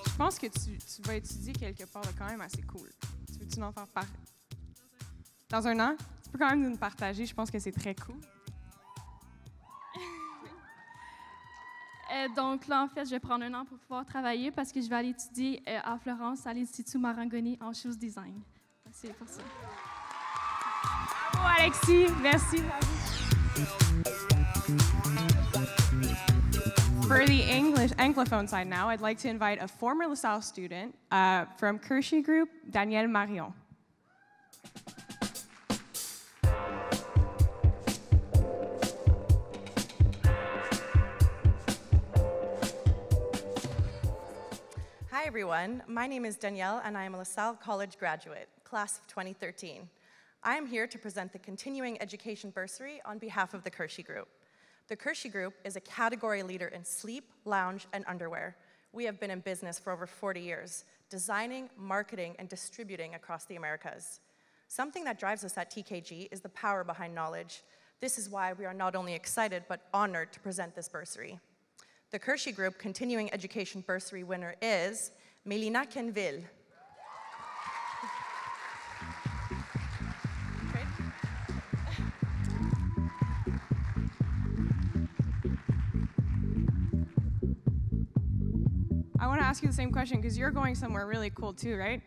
Je pense que tu vas étudier quelque part de quand même assez cool. Tu veux-tu en faire part? Dans un an? Tu peux quand même nous partager, je pense que c'est très cool. Donc là, en fait, je vais prendre un an pour pouvoir travailler parce que je vais aller étudier à Florence, à l'Institut Marangoni en shoes design. C'est pour ça. Bravo, Alexis. Merci. For the Anglophone side now, I'd like to invite a former LaSalle student from Kershey Group, Daniel Marion. Hi, everyone. My name is Danielle, and I am a LaSalle College graduate, class of 2013. I am here to present the Continuing Education Bursary on behalf of the Kershey Group. The Kershey Group is a category leader in sleep, lounge, and underwear. We have been in business for over 40 years, designing, marketing, and distributing across the Americas. Something that drives us at TKG is the power behind knowledge. This is why we are not only excited, but honored to present this bursary. The Kershey Group Continuing Education Bursary winner is Mélina Kenville. I want to ask you the same question because you're going somewhere really cool too, right?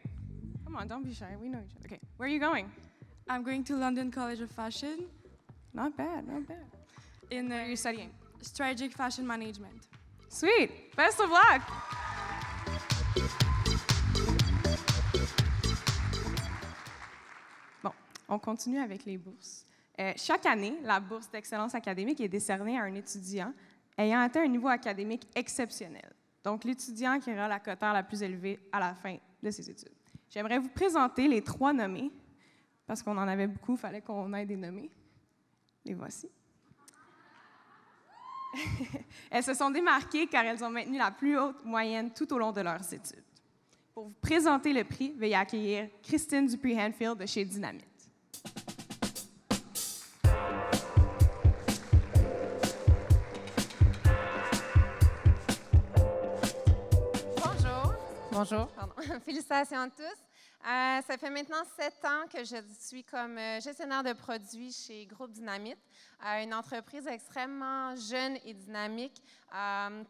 Come on, don't be shy. We know each other. Okay, where are you going? I'm going to London College of Fashion. Not bad, not bad. What are you studying? Strategic Fashion Management. Sweet. Best of luck. Bon, on continue avec les bourses. Chaque année, la bourse d'excellence académique est décernée à un étudiant ayant atteint un niveau académique exceptionnel. Donc, l'étudiant qui aura la quotaire la plus élevée à la fin de ses études. J'aimerais vous présenter les 3 nommés, parce qu'on en avait beaucoup, il fallait qu'on ait des nommés. Les voici. Elles se sont démarquées car elles ont maintenu la plus haute moyenne tout au long de leurs études. Pour vous présenter le prix, veuillez accueillir Christine Dupuis-Hanfield de chez Dynamite. Bonjour. Félicitations à tous. Ça fait maintenant 7 ans que je suis comme gestionnaire de produits chez Groupe Dynamite, une entreprise extrêmement jeune et dynamique,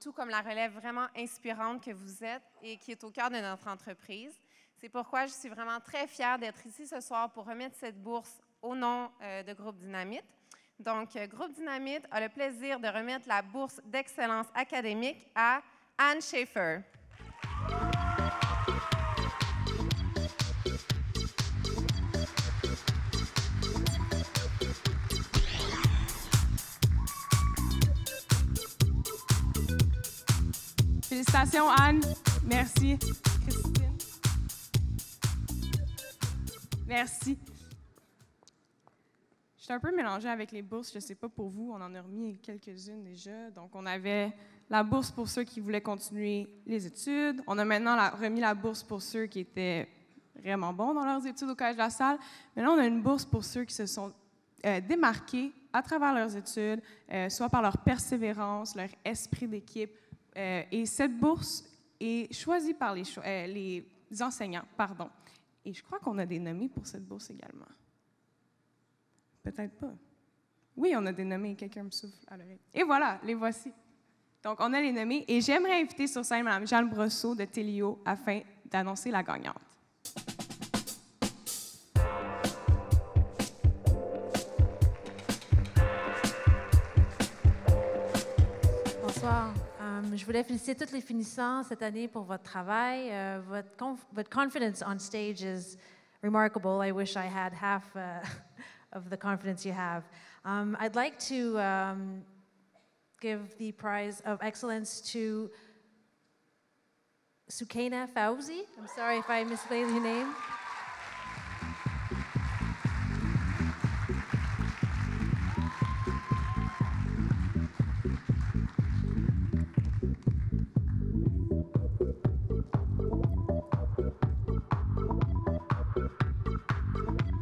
tout comme la relève vraiment inspirante que vous êtes et qui est au cœur de notre entreprise. C'est pourquoi je suis vraiment très fière d'être ici ce soir pour remettre cette bourse au nom de Groupe Dynamite. Donc, Groupe Dynamite a le plaisir de remettre la bourse d'excellence académique à Anne Schaeffer. Félicitations, Anne. Merci. Christine. Merci. Je suis un peu mélangée avec les bourses. Je ne sais pas pour vous, on en a remis quelques-unes déjà. Donc, on avait la bourse pour ceux qui voulaient continuer les études. On a maintenant remis la bourse pour ceux qui étaient vraiment bons dans leurs études au Collège LaSalle. Mais là, on a une bourse pour ceux qui se sont démarqués à travers leurs études, soit par leur persévérance, leur esprit d'équipe. Et cette bourse est choisie par les enseignants, pardon. Et je crois qu'on a des nommés pour cette bourse également. Peut-être pas. Oui, on a des nommés. Quelqu'un me souffle à l'oreille. Et voilà, les voici. Donc, on a les nommés. Et j'aimerais inviter sur scène Mme Jeanne Brosseau de Télio afin d'annoncer la gagnante. Bonsoir. Je voulais féliciter tous les finissants cette année pour votre travail. Votre confidence on stage is remarkable. I wish I had half of the confidence you have. I'd like to give the prize of excellence to Sukaina Fauzi. I'm sorry if I misplayed your name.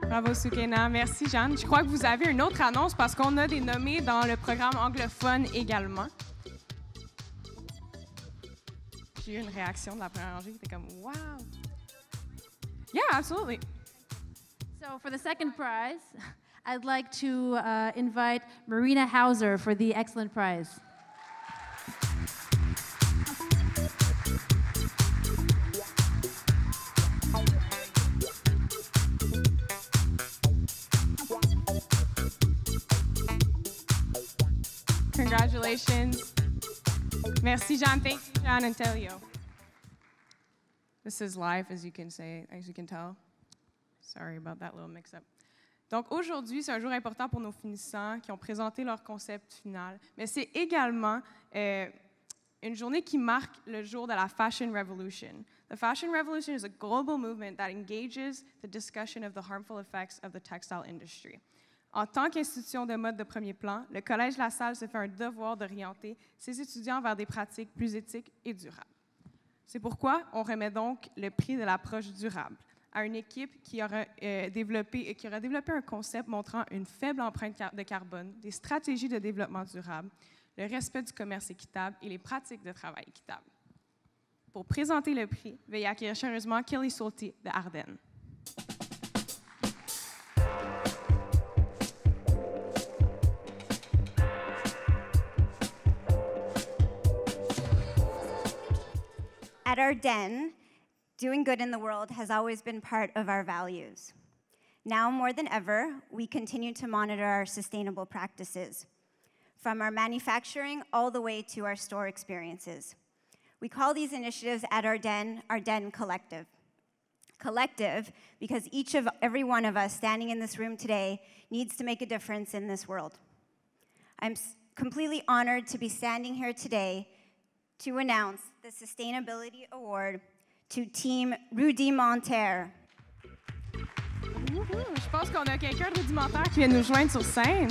Bravo, Sukaina. Merci, Jeanne. Je crois que vous avez une autre annonce parce qu'on a des nommés dans le programme anglophone également. J'ai eu une réaction de la première rangée qui était comme « Wow! » Yeah, absolutely. So for the second prize, I'd like to invite Marina Hauser for the excellent prize. Congratulations. Merci, Jeanne. Thank you, Jeanne and Telio. This is live, as you can tell. Sorry about that little mix-up. Donc, aujourd'hui, c'est un jour important pour nos finissants qui ont présenté leur concept final, mais c'est également une journée qui marque le jour de la Fashion Revolution. The Fashion Revolution is a global movement that engages the discussion of the harmful effects of the textile industry. En tant qu'institution de mode de premier plan, le Collège LaSalle se fait un devoir d'orienter ses étudiants vers des pratiques plus éthiques et durables. C'est pourquoi on remet donc le prix de l'approche durable à une équipe qui aura développé un concept montrant une faible empreinte de carbone, des stratégies de développement durable, le respect du commerce équitable et les pratiques de travail équitable. Pour présenter le prix, veuillez accueillir chaleureusement Kelly Solti de Ardennes. At Ardennes, doing good in the world has always been part of our values. Now more than ever, we continue to monitor our sustainable practices, from our manufacturing all the way to our store experiences. We call these initiatives at Ardennes Collective. Collective because every one of us standing in this room today needs to make a difference in this world. I'm completely honored to be standing here today to announce the Sustainability Award to Team Rudimentaire. Je pense qu'on a quelqu'un de rudimentaire qui vient nous joindre sur scène.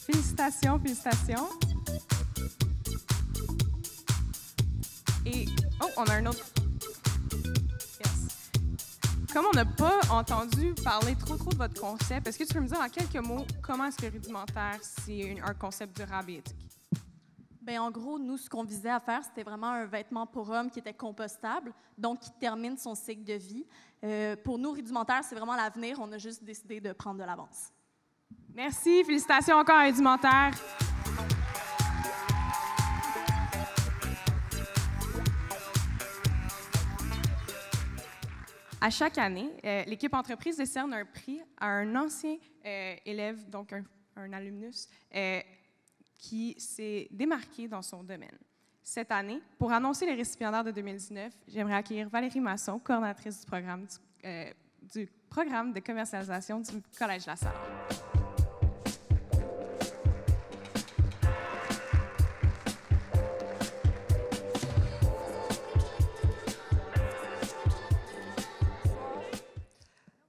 Félicitations, félicitations. Et, oh, on a un autre. Yes. Comme on n'a pas entendu parler trop de votre concept, est-ce que tu peux me dire en quelques mots comment est-ce que rudimentaire, c'est un concept durable et éthique? Bien, en gros, nous, ce qu'on visait à faire, c'était vraiment un vêtement pour homme qui était compostable, donc qui termine son cycle de vie. Pour nous, rudimentaire, c'est vraiment l'avenir. On a juste décidé de prendre de l'avance. Merci. Félicitations encore à Rudimentaire. À chaque année, l'équipe entreprise décerne un prix à un ancien élève, donc un alumnus, qui s'est démarqué dans son domaine. Cette année, pour annoncer les récipiendaires de 2019, j'aimerais accueillir Valérie Masson, coordonnatrice du programme de commercialisation du Collège LaSalle.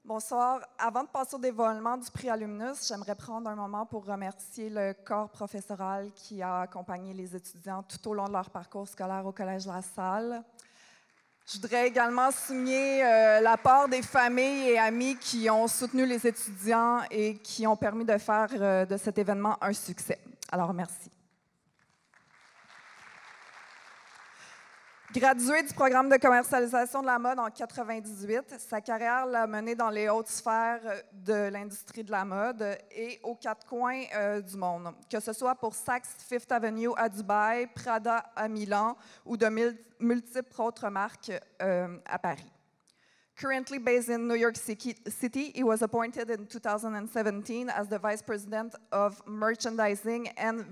Bonsoir. Avant de passer au dévoilement du prix Alumnus, j'aimerais prendre un moment pour remercier le corps professoral qui a accompagné les étudiants tout au long de leur parcours scolaire au Collège LaSalle. Je voudrais également souligner l'apport des familles et amis qui ont soutenu les étudiants et qui ont permis de faire de cet événement un succès. Alors, merci. Gradué du programme de commercialisation de la mode en 1998, sa carrière l'a mené dans les hautes sphères de l'industrie de la mode et aux quatre coins du monde, que ce soit pour Saks Fifth Avenue à Dubaï, Prada à Milan ou de multiples autres marques à Paris. Currently based in New York City, he was appointed in 2017 as the Vice President of Merchandising and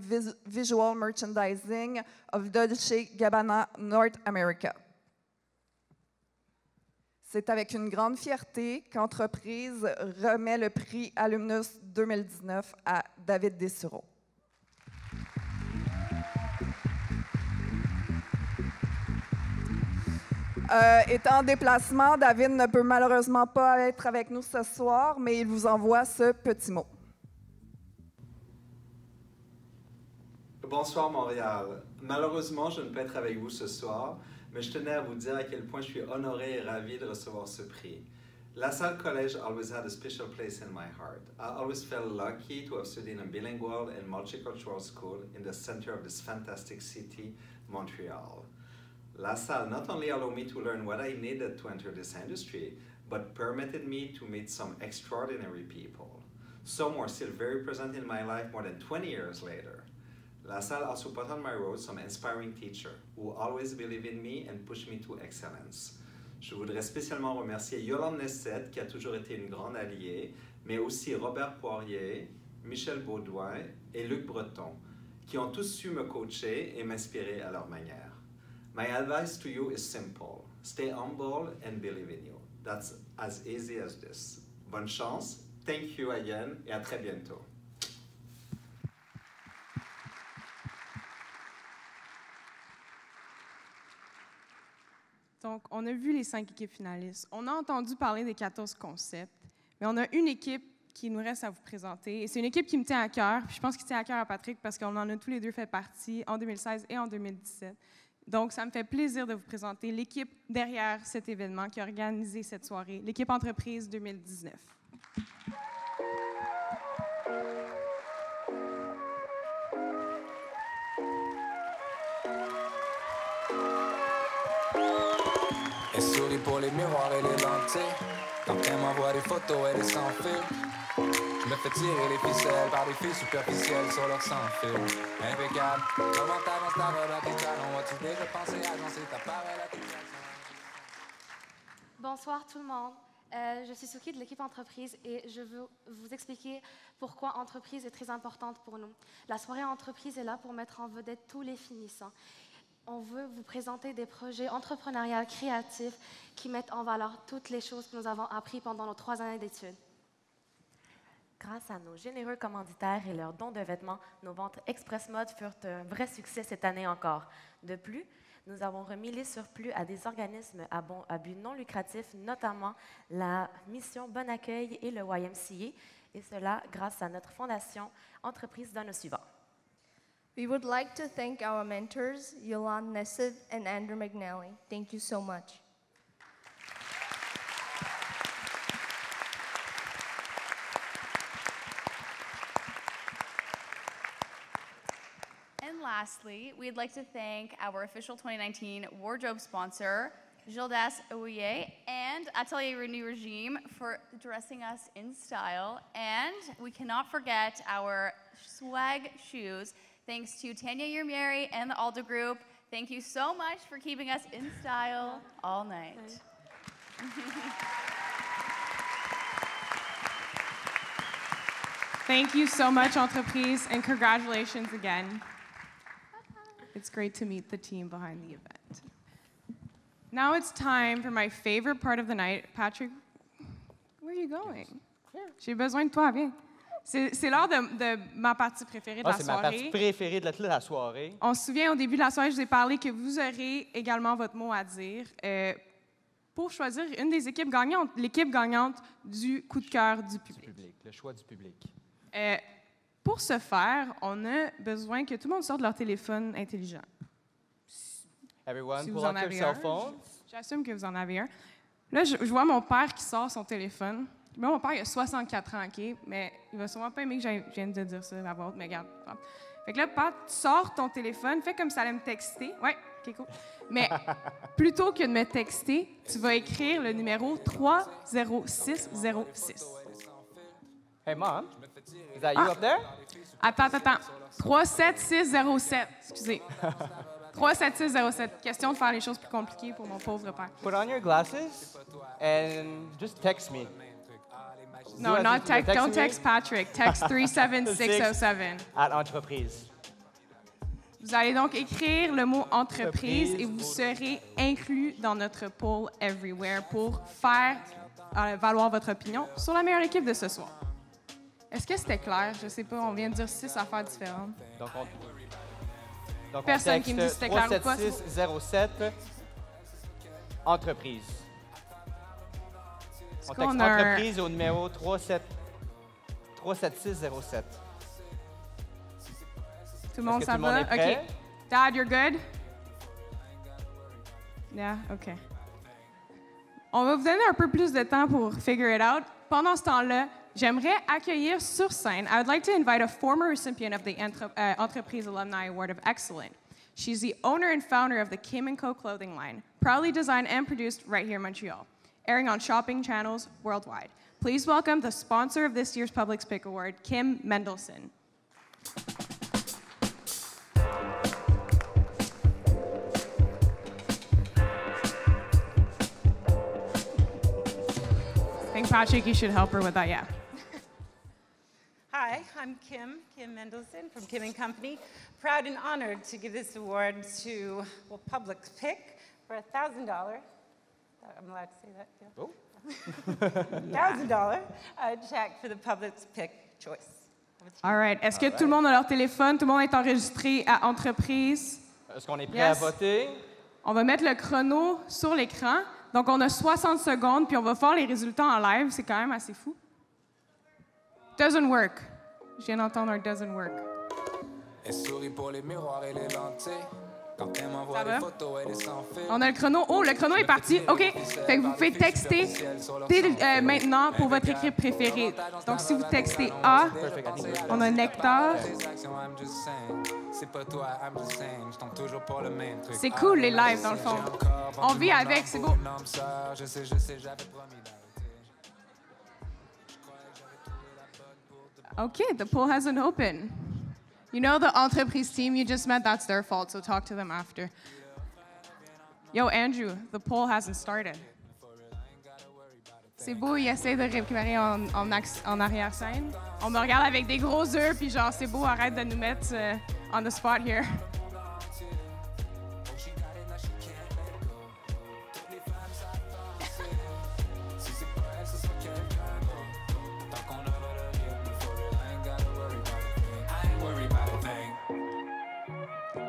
Visual Merchandising of Dolce & Gabbana North America. C'est avec une grande fierté qu'Entreprise remet le prix Alumnus 2019 à David Dessureau. Étant en déplacement, David ne peut malheureusement pas être avec nous ce soir, mais il vous envoie ce petit mot. Bonsoir Montréal. Malheureusement, je ne peux être avec vous ce soir, mais je tenais à vous dire à quel point je suis honoré et ravi de recevoir ce prix. LaSalle College always had a special place in my heart. I always felt lucky to have studied in a bilingual and multicultural school in the center of this fantastic city, Montreal. LaSalle not only allowed me to learn what I needed to enter this industry, but permitted me to meet some extraordinary people. Some are still very present in my life more than 20 years later. LaSalle also put on my road some inspiring teachers who always believe in me and push me to excellence. Je voudrais spécialement remercier Yolande Nessette, qui a toujours été une grande alliée, mais aussi Robert Poirier, Michel Baudouin et Luc Breton, qui ont tous su me coacher et m'inspirer à leur manière. My advice to you is simple. Stay humble and believe in you. That's as easy as this. Bonne chance, thank you again et à très bientôt. Donc, on a vu les 5 équipes finalistes. On a entendu parler des 14 concepts, mais on a une équipe qui nous reste à vous présenter. Et c'est une équipe qui me tient à cœur. Puis je pense qu'il tient à cœur à Patrick parce qu'on en a tous les deux fait partie en 2016 et en 2017. Donc, ça me fait plaisir de vous présenter l'équipe derrière cet événement qui a organisé cette soirée, l'équipe Entreprise 2019. Elle sourit pour les miroirs et les lentilles. Quand elle m'envoie des photos, elle est sans fil. Me fait tirer les ficelles par des filles superficielles sur leur sans-fil. Impeccable. Comment t'avances ta robe à tes talons? As-tu déjà pensé à lancer ta parole à tes talons? Bonsoir tout le monde. Je suis Suki de l'équipe Entreprise et je veux vous expliquer pourquoi Entreprise est très importante pour nous. La soirée Entreprise est là pour mettre en vedette tous les finissants. On veut vous présenter des projets entrepreneuriaux créatifs qui mettent en valeur toutes les choses que nous avons apprises pendant nos 3 années d'études. Grâce à nos généreux commanditaires et leurs dons de vêtements, nos ventes Express Mode furent un vrai succès cette année encore. De plus, nous avons remis les surplus à des organismes à but non lucratif, notamment la Mission Bon Accueil et le YMCA, et cela grâce à notre fondation Entreprise donne au suivant. We would like to thank our mentors, Yolande Nesseth and Andrew McNally. Thank you so much. lastly, we'd like to thank our official 2019 wardrobe sponsor, Gildas Ouillet and Atelier Renew Regime for dressing us in style. And we cannot forget our swag shoes. Thanks to Tanya Yermieri and the Aldo Group. Thank you so much for keeping us in style all night. Thank you so much, Entreprise, and congratulations again. It's great to meet the team behind the event. Now it's time for my favorite part of the night. Patrick, where are you going? J'ai besoin de toi, viens. C'est l'heure de ma partie préférée de la soirée. C'est ma partie préférée de la soirée. On se souvient, au début de la soirée, je vous ai parlé que vous aurez également votre mot à dire pour choisir une des équipes gagnantes, l'équipe gagnante du coup de cœur du public. Le choix du public. Pour ce faire, on a besoin que tout le monde sorte de leur téléphone intelligent. Everyone, Si pull vous en out your avez cell un, phone. j'assume que vous en avez un. Là, je vois mon père qui sort son téléphone. Moi, mon père, il a 64 ans, OK? Mais il va sûrement pas aimer que je vienne de dire ça à voix haute, mais regarde. Fait que là, Pat, sors ton téléphone, fais comme ça allait me texter. Ouais, OK, cool. Mais plutôt que de me texter, tu vas écrire le numéro 30606. Hey, Mom, is that you up there? Attends. 37607, excusez. 37607. Question de faire les choses plus compliquées pour mon pauvre père. Put on your glasses and just text me. No, not text. Don't text Patrick. Text 37607. At Entreprise. Vous allez donc écrire le mot entreprise et vous serez inclus dans notre poll everywhere pour faire valoir votre opinion sur la meilleure équipe de ce soir. Est-ce que c'était clair? Je sais pas, on vient de dire 6 affaires différentes. Donc personne qui me dit si c'était clair ou pas. 37607, entreprise. On texte qu'on a entreprise au numéro 37607. Tout le monde, ça tout le monde va? est prêt? OK. Dad, you're good? Yeah, OK. On va vous donner un peu plus de temps pour figure it out. Pendant ce temps-là, j'aimerais accueillir sur scène, I would like to invite a former recipient of the Entreprise Alumni Award of Excellence. She's the owner and founder of the Kim & Co. clothing line, proudly designed and produced right here in Montreal, airing on shopping channels worldwide. Please welcome the sponsor of this year's Public Pick Award, Kim Mendelsohn. I think, Patrick, you should help her with that, yeah. Hi, I'm Kim Mendelsohn from Kim & Company. Proud and honored to give this award to Public Pick for $1,000. I'm allowed to say that, yeah? Oh. $1,000 check for the Public Pick choice. All right. Est-ce que tout le monde a leur téléphone? Tout le monde est enregistré à Entreprise? Est-ce qu'on est prêt à voter? On va mettre le chrono sur l'écran. Donc, on a 60 secondes, puis on va faire les résultats en live. C'est quand même assez fou. Doesn't work. Je viens d'entendre un doesn't work. Elle sourit pour les miroirs et les lentilles. Quand elle m'envoie des photos, elle est sans fil. On a le chrono. Oh, le chrono est parti. OK. Fait que vous pouvez texter dès maintenant pour votre équipe préférée. Donc, si vous textez A, on a Nectar. C'est cool, les lives, dans le fond. On vit avec, c'est beau. Okay, the poll hasn't opened. You know the Entreprise team you just met, that's their fault, so talk to them after. Yo, Andrew, the poll hasn't started. C'est beau, il essaie de récupérer en arrière-scène. On me regarde avec des gros yeux, puis genre, c'est beau, arrête de nous mettre on the spot here.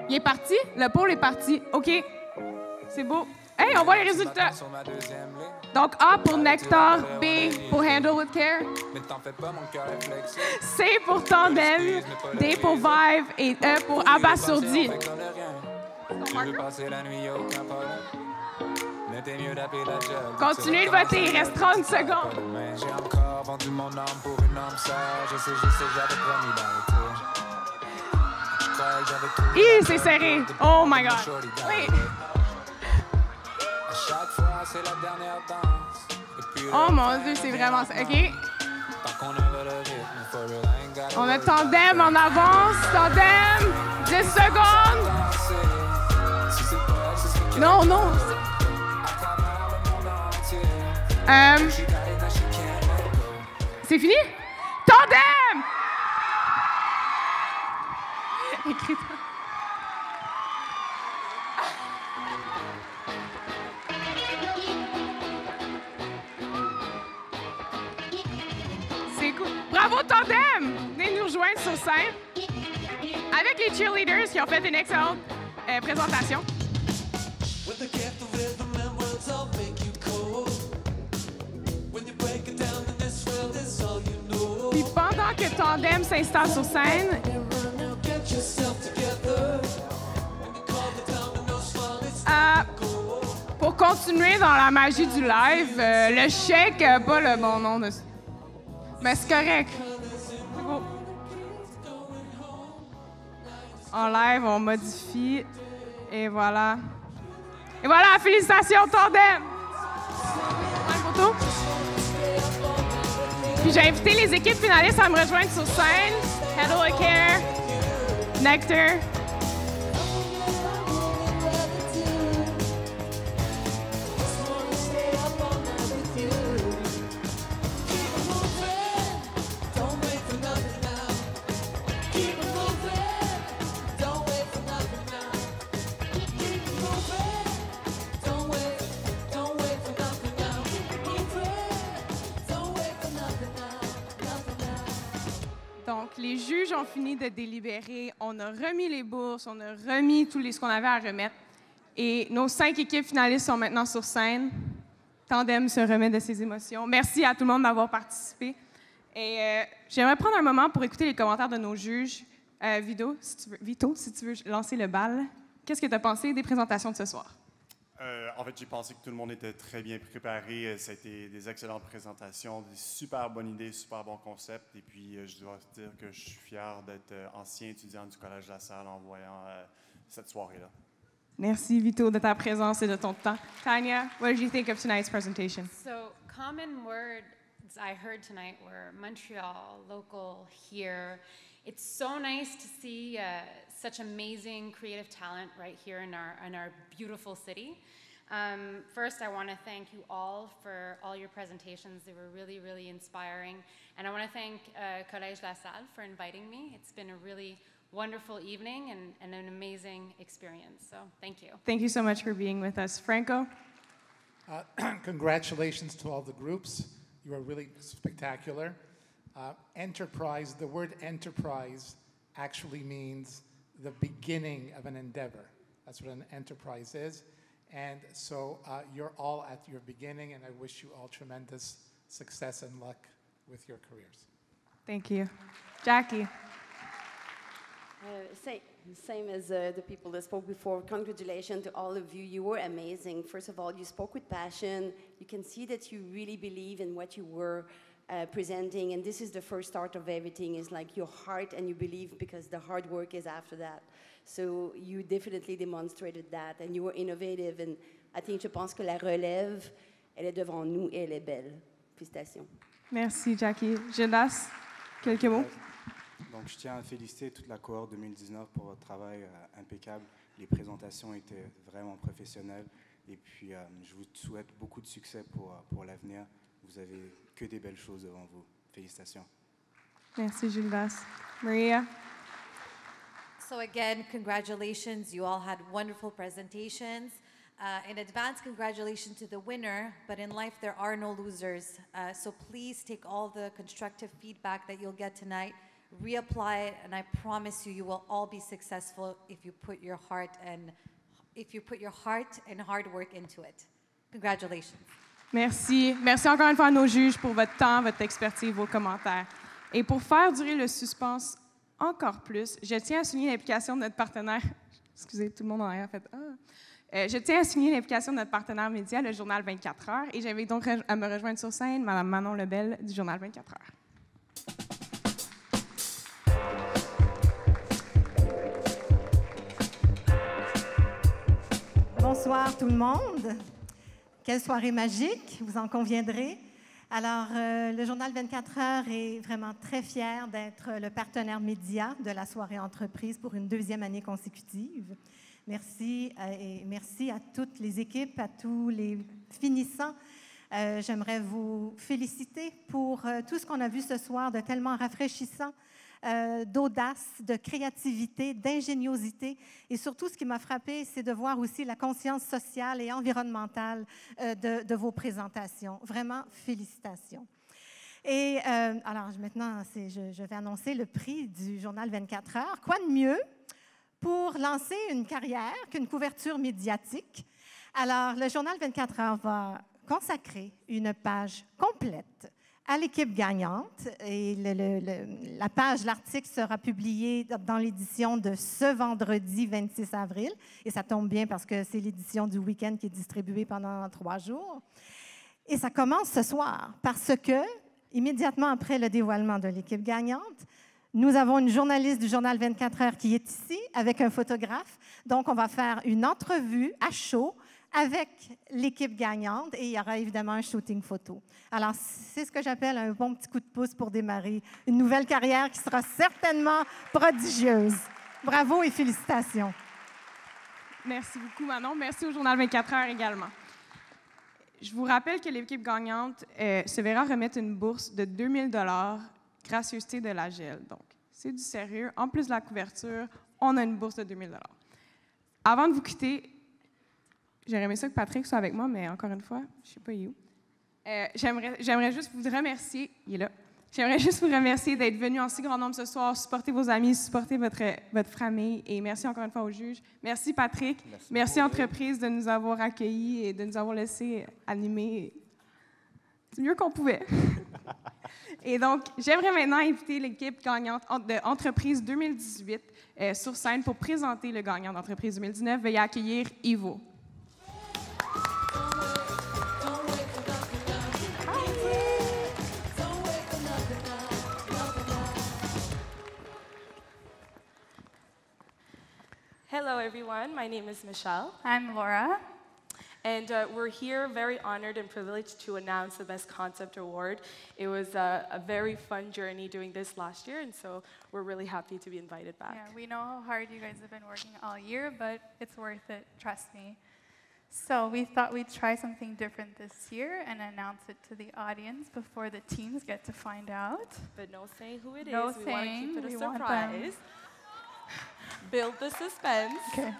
Il est parti? Le pôle est parti. OK. C'est beau. Hey, on voit les résultats. Donc, A pour Nectar, B pour Handle with Care, C pour Tandem, D pour Vive et E pour Abasourdi. Continuez de voter, il reste 30 secondes. J'ai encore vendu mon âme pour une âme sœur. Je sais, j'avais promis d'arrêter. C'est serré. Oh my God. Oui. Oh mon Dieu, c'est vraiment ça. OK. On a tandem en avance. Tandem. 10 secondes. Non, non. C'est fini? Tandem! Écris-toi. C'est cool. Bravo, Tandem! Venez nous rejoindre sur scène avec les cheerleaders qui ont fait une excellente présentation. Puis pendant que Tandem s'installe sur scène, pour continuer dans la magie du live, le chèque n'a pas le bon nom de... Mais c'est correct. C'est beau. En live, on modifie. Et voilà. Et voilà, félicitations, Tandem! Un photo. Puis j'ai invité les équipes finalistes à me rejoindre sur scène. Hello et Care, Nectar. Donc, les juges ont fini de délibérer. On a remis les bourses, on a remis ce qu'on avait à remettre. Et nos 5 équipes finalistes sont maintenant sur scène. Tandem se remet de ses émotions. Merci à tout le monde d'avoir participé. Et j'aimerais prendre un moment pour écouter les commentaires de nos juges. Vito, si tu veux lancer le bal, qu'est-ce que tu as pensé des présentations de ce soir? En fait, j'ai pensé que tout le monde était très bien préparé. Ça a été des excellentes présentations, des super bonnes idées, super bons concepts. Et puis, je dois dire que je suis fier d'être ancien étudiant du Collège LaSalle en voyant cette soirée-là. Merci, Vito, de ta présence et de ton temps. Tanya, what did you think of tonight's presentation? So, common words I heard tonight were Montreal, local, here. It's so nice to see such amazing creative talent right here in our beautiful city. First, I want to thank you all for all your presentations. They were really, really inspiring. And I want to thank Collège LaSalle for inviting me. It's been a really wonderful evening and an amazing experience. So thank you. Thank you so much for being with us. Franco? Congratulations to all the groups. You are really spectacular. Enterprise, the word enterprise actually means the beginning of an endeavor. That's what an enterprise is. And so you're all at your beginning, and I wish you all tremendous success and luck with your careers. Thank you. Jackie? Same as the people that spoke before. Congratulations to all of you. You were amazing. First of all, you spoke with passion. You can see that you really believe in what you were presenting, and this is the first start of everything, is like your heart and you believe, because the hard work is after that. So you definitely demonstrated that, and you were innovative, and I think, je pense que la relève, elle est devant nous et elle est belle. Félicitations. Merci, Jackie. Jonas, quelques mots? Donc, je tiens à féliciter toute la cohorte 2019 pour votre travail impeccable. Les présentations étaient vraiment professionnelles, et puis je vous souhaite beaucoup de succès pour l'avenir. Vous avez que des belles choses devant vous. Félicitations. Merci, Gildas. Maria? So again, congratulations. You all had wonderful presentations. In advance, congratulations to the winner, but in life there are no losers. So please take all the constructive feedback that you'll get tonight, reapply it, and I promise you, you will all be successful if you put your heart and hard work into it. Congratulations. Merci. Merci encore une fois à nos juges pour votre temps, votre expertise, vos commentaires. Et pour faire durer le suspense encore plus, je tiens à souligner l'implication de notre partenaire. Excusez, tout le monde en arrière a fait « je tiens à souligner l'implication de notre partenaire média, le Journal 24 heures, et j'invite donc à me rejoindre sur scène Mme Manon Lebel du Journal 24 heures. Bonsoir tout le monde. Quelle soirée magique, vous en conviendrez. Alors, le journal 24 heures est vraiment très fier d'être le partenaire média de la soirée entreprise pour une 2e année consécutive. Merci et merci à toutes les équipes, à tous les finissants. J'aimerais vous féliciter pour tout ce qu'on a vu ce soir de tellement rafraîchissant, d'audace, de créativité, d'ingéniosité. Et surtout, ce qui m'a frappé, c'est de voir aussi la conscience sociale et environnementale de vos présentations. Vraiment, félicitations. Et alors, maintenant, je vais annoncer le prix du journal 24 heures. Quoi de mieux pour lancer une carrière qu'une couverture médiatique? Alors, le journal 24 heures va consacrer une page complète à l'équipe gagnante. Et la page, l'article sera publié dans l'édition de ce vendredi 26 avril. Et ça tombe bien parce que c'est l'édition du week-end qui est distribuée pendant 3 jours. Et ça commence ce soir parce que, immédiatement après le dévoilement de l'équipe gagnante, nous avons une journaliste du journal 24 heures qui est ici avec un photographe. Donc, on va faire une entrevue à chaud avec l'équipe gagnante et il y aura évidemment un shooting photo. Alors, c'est ce que j'appelle un bon petit coup de pouce pour démarrer une nouvelle carrière qui sera certainement prodigieuse. Bravo et félicitations. Merci beaucoup, Manon. Merci au Journal 24 heures également. Je vous rappelle que l'équipe gagnante se verra remettre une bourse de 2 000 $, gracieuseté de la GEL. Donc, c'est du sérieux. En plus de la couverture, on a une bourse de 2 000 $. Avant de vous quitter, j'aurais aimé ça que Patrick soit avec moi, mais encore une fois, je ne sais pas où. J'aimerais juste vous remercier. Il est là. J'aimerais juste vous remercier d'être venus en si grand nombre ce soir, supporter vos amis, supporter votre famille. Et merci encore une fois aux juges. Merci Patrick. Merci Entreprise de nous avoir accueillis et de nous avoir laissé animer. C'est mieux qu'on pouvait. Et donc, j'aimerais maintenant inviter l'équipe gagnante de Entreprise 2018 sur scène pour présenter le gagnant d'Entreprise 2019. Veuillez accueillir Ivo. Hello, everyone. My name is Michelle. I'm Laura. And we're here very honored and privileged to announce the Best Concept Award. It was a very fun journey doing this last year, and so we're really happy to be invited back. Yeah, we know how hard you guys have been working all year, but it's worth it, trust me. So we thought we'd try something different this year and announce it to the audience before the teams get to find out. But no saying who it is. No We want to saying. keep it a We want surprise. Build the suspense. Okay.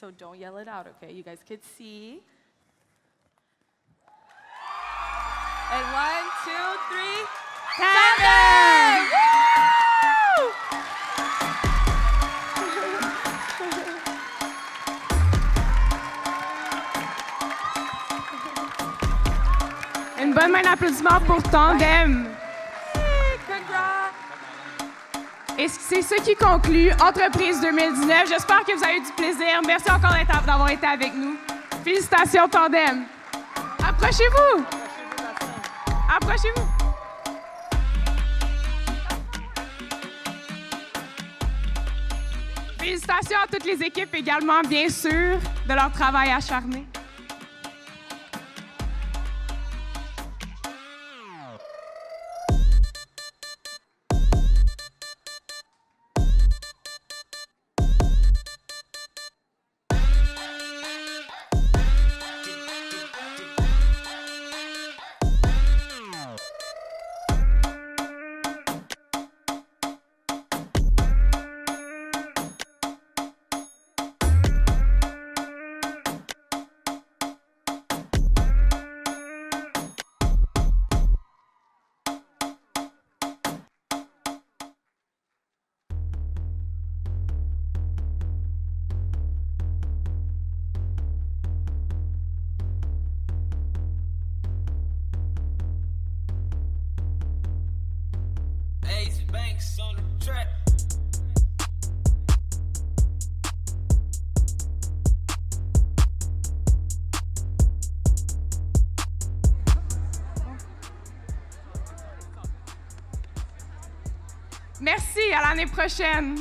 So don't yell it out, okay? You guys could see. And 1, 2, 3. Tandem! Woo! Une bonne main d'applaudissement pour Tandem. Et c'est ce qui conclut Entreprise 2019. J'espère que vous avez eu du plaisir. Merci encore d'avoir été avec nous. Félicitations, Tandem. Approchez-vous. Approchez-vous. Félicitations à toutes les équipes également, bien sûr, de leur travail acharné. On the track. Merci, à l'année prochaine.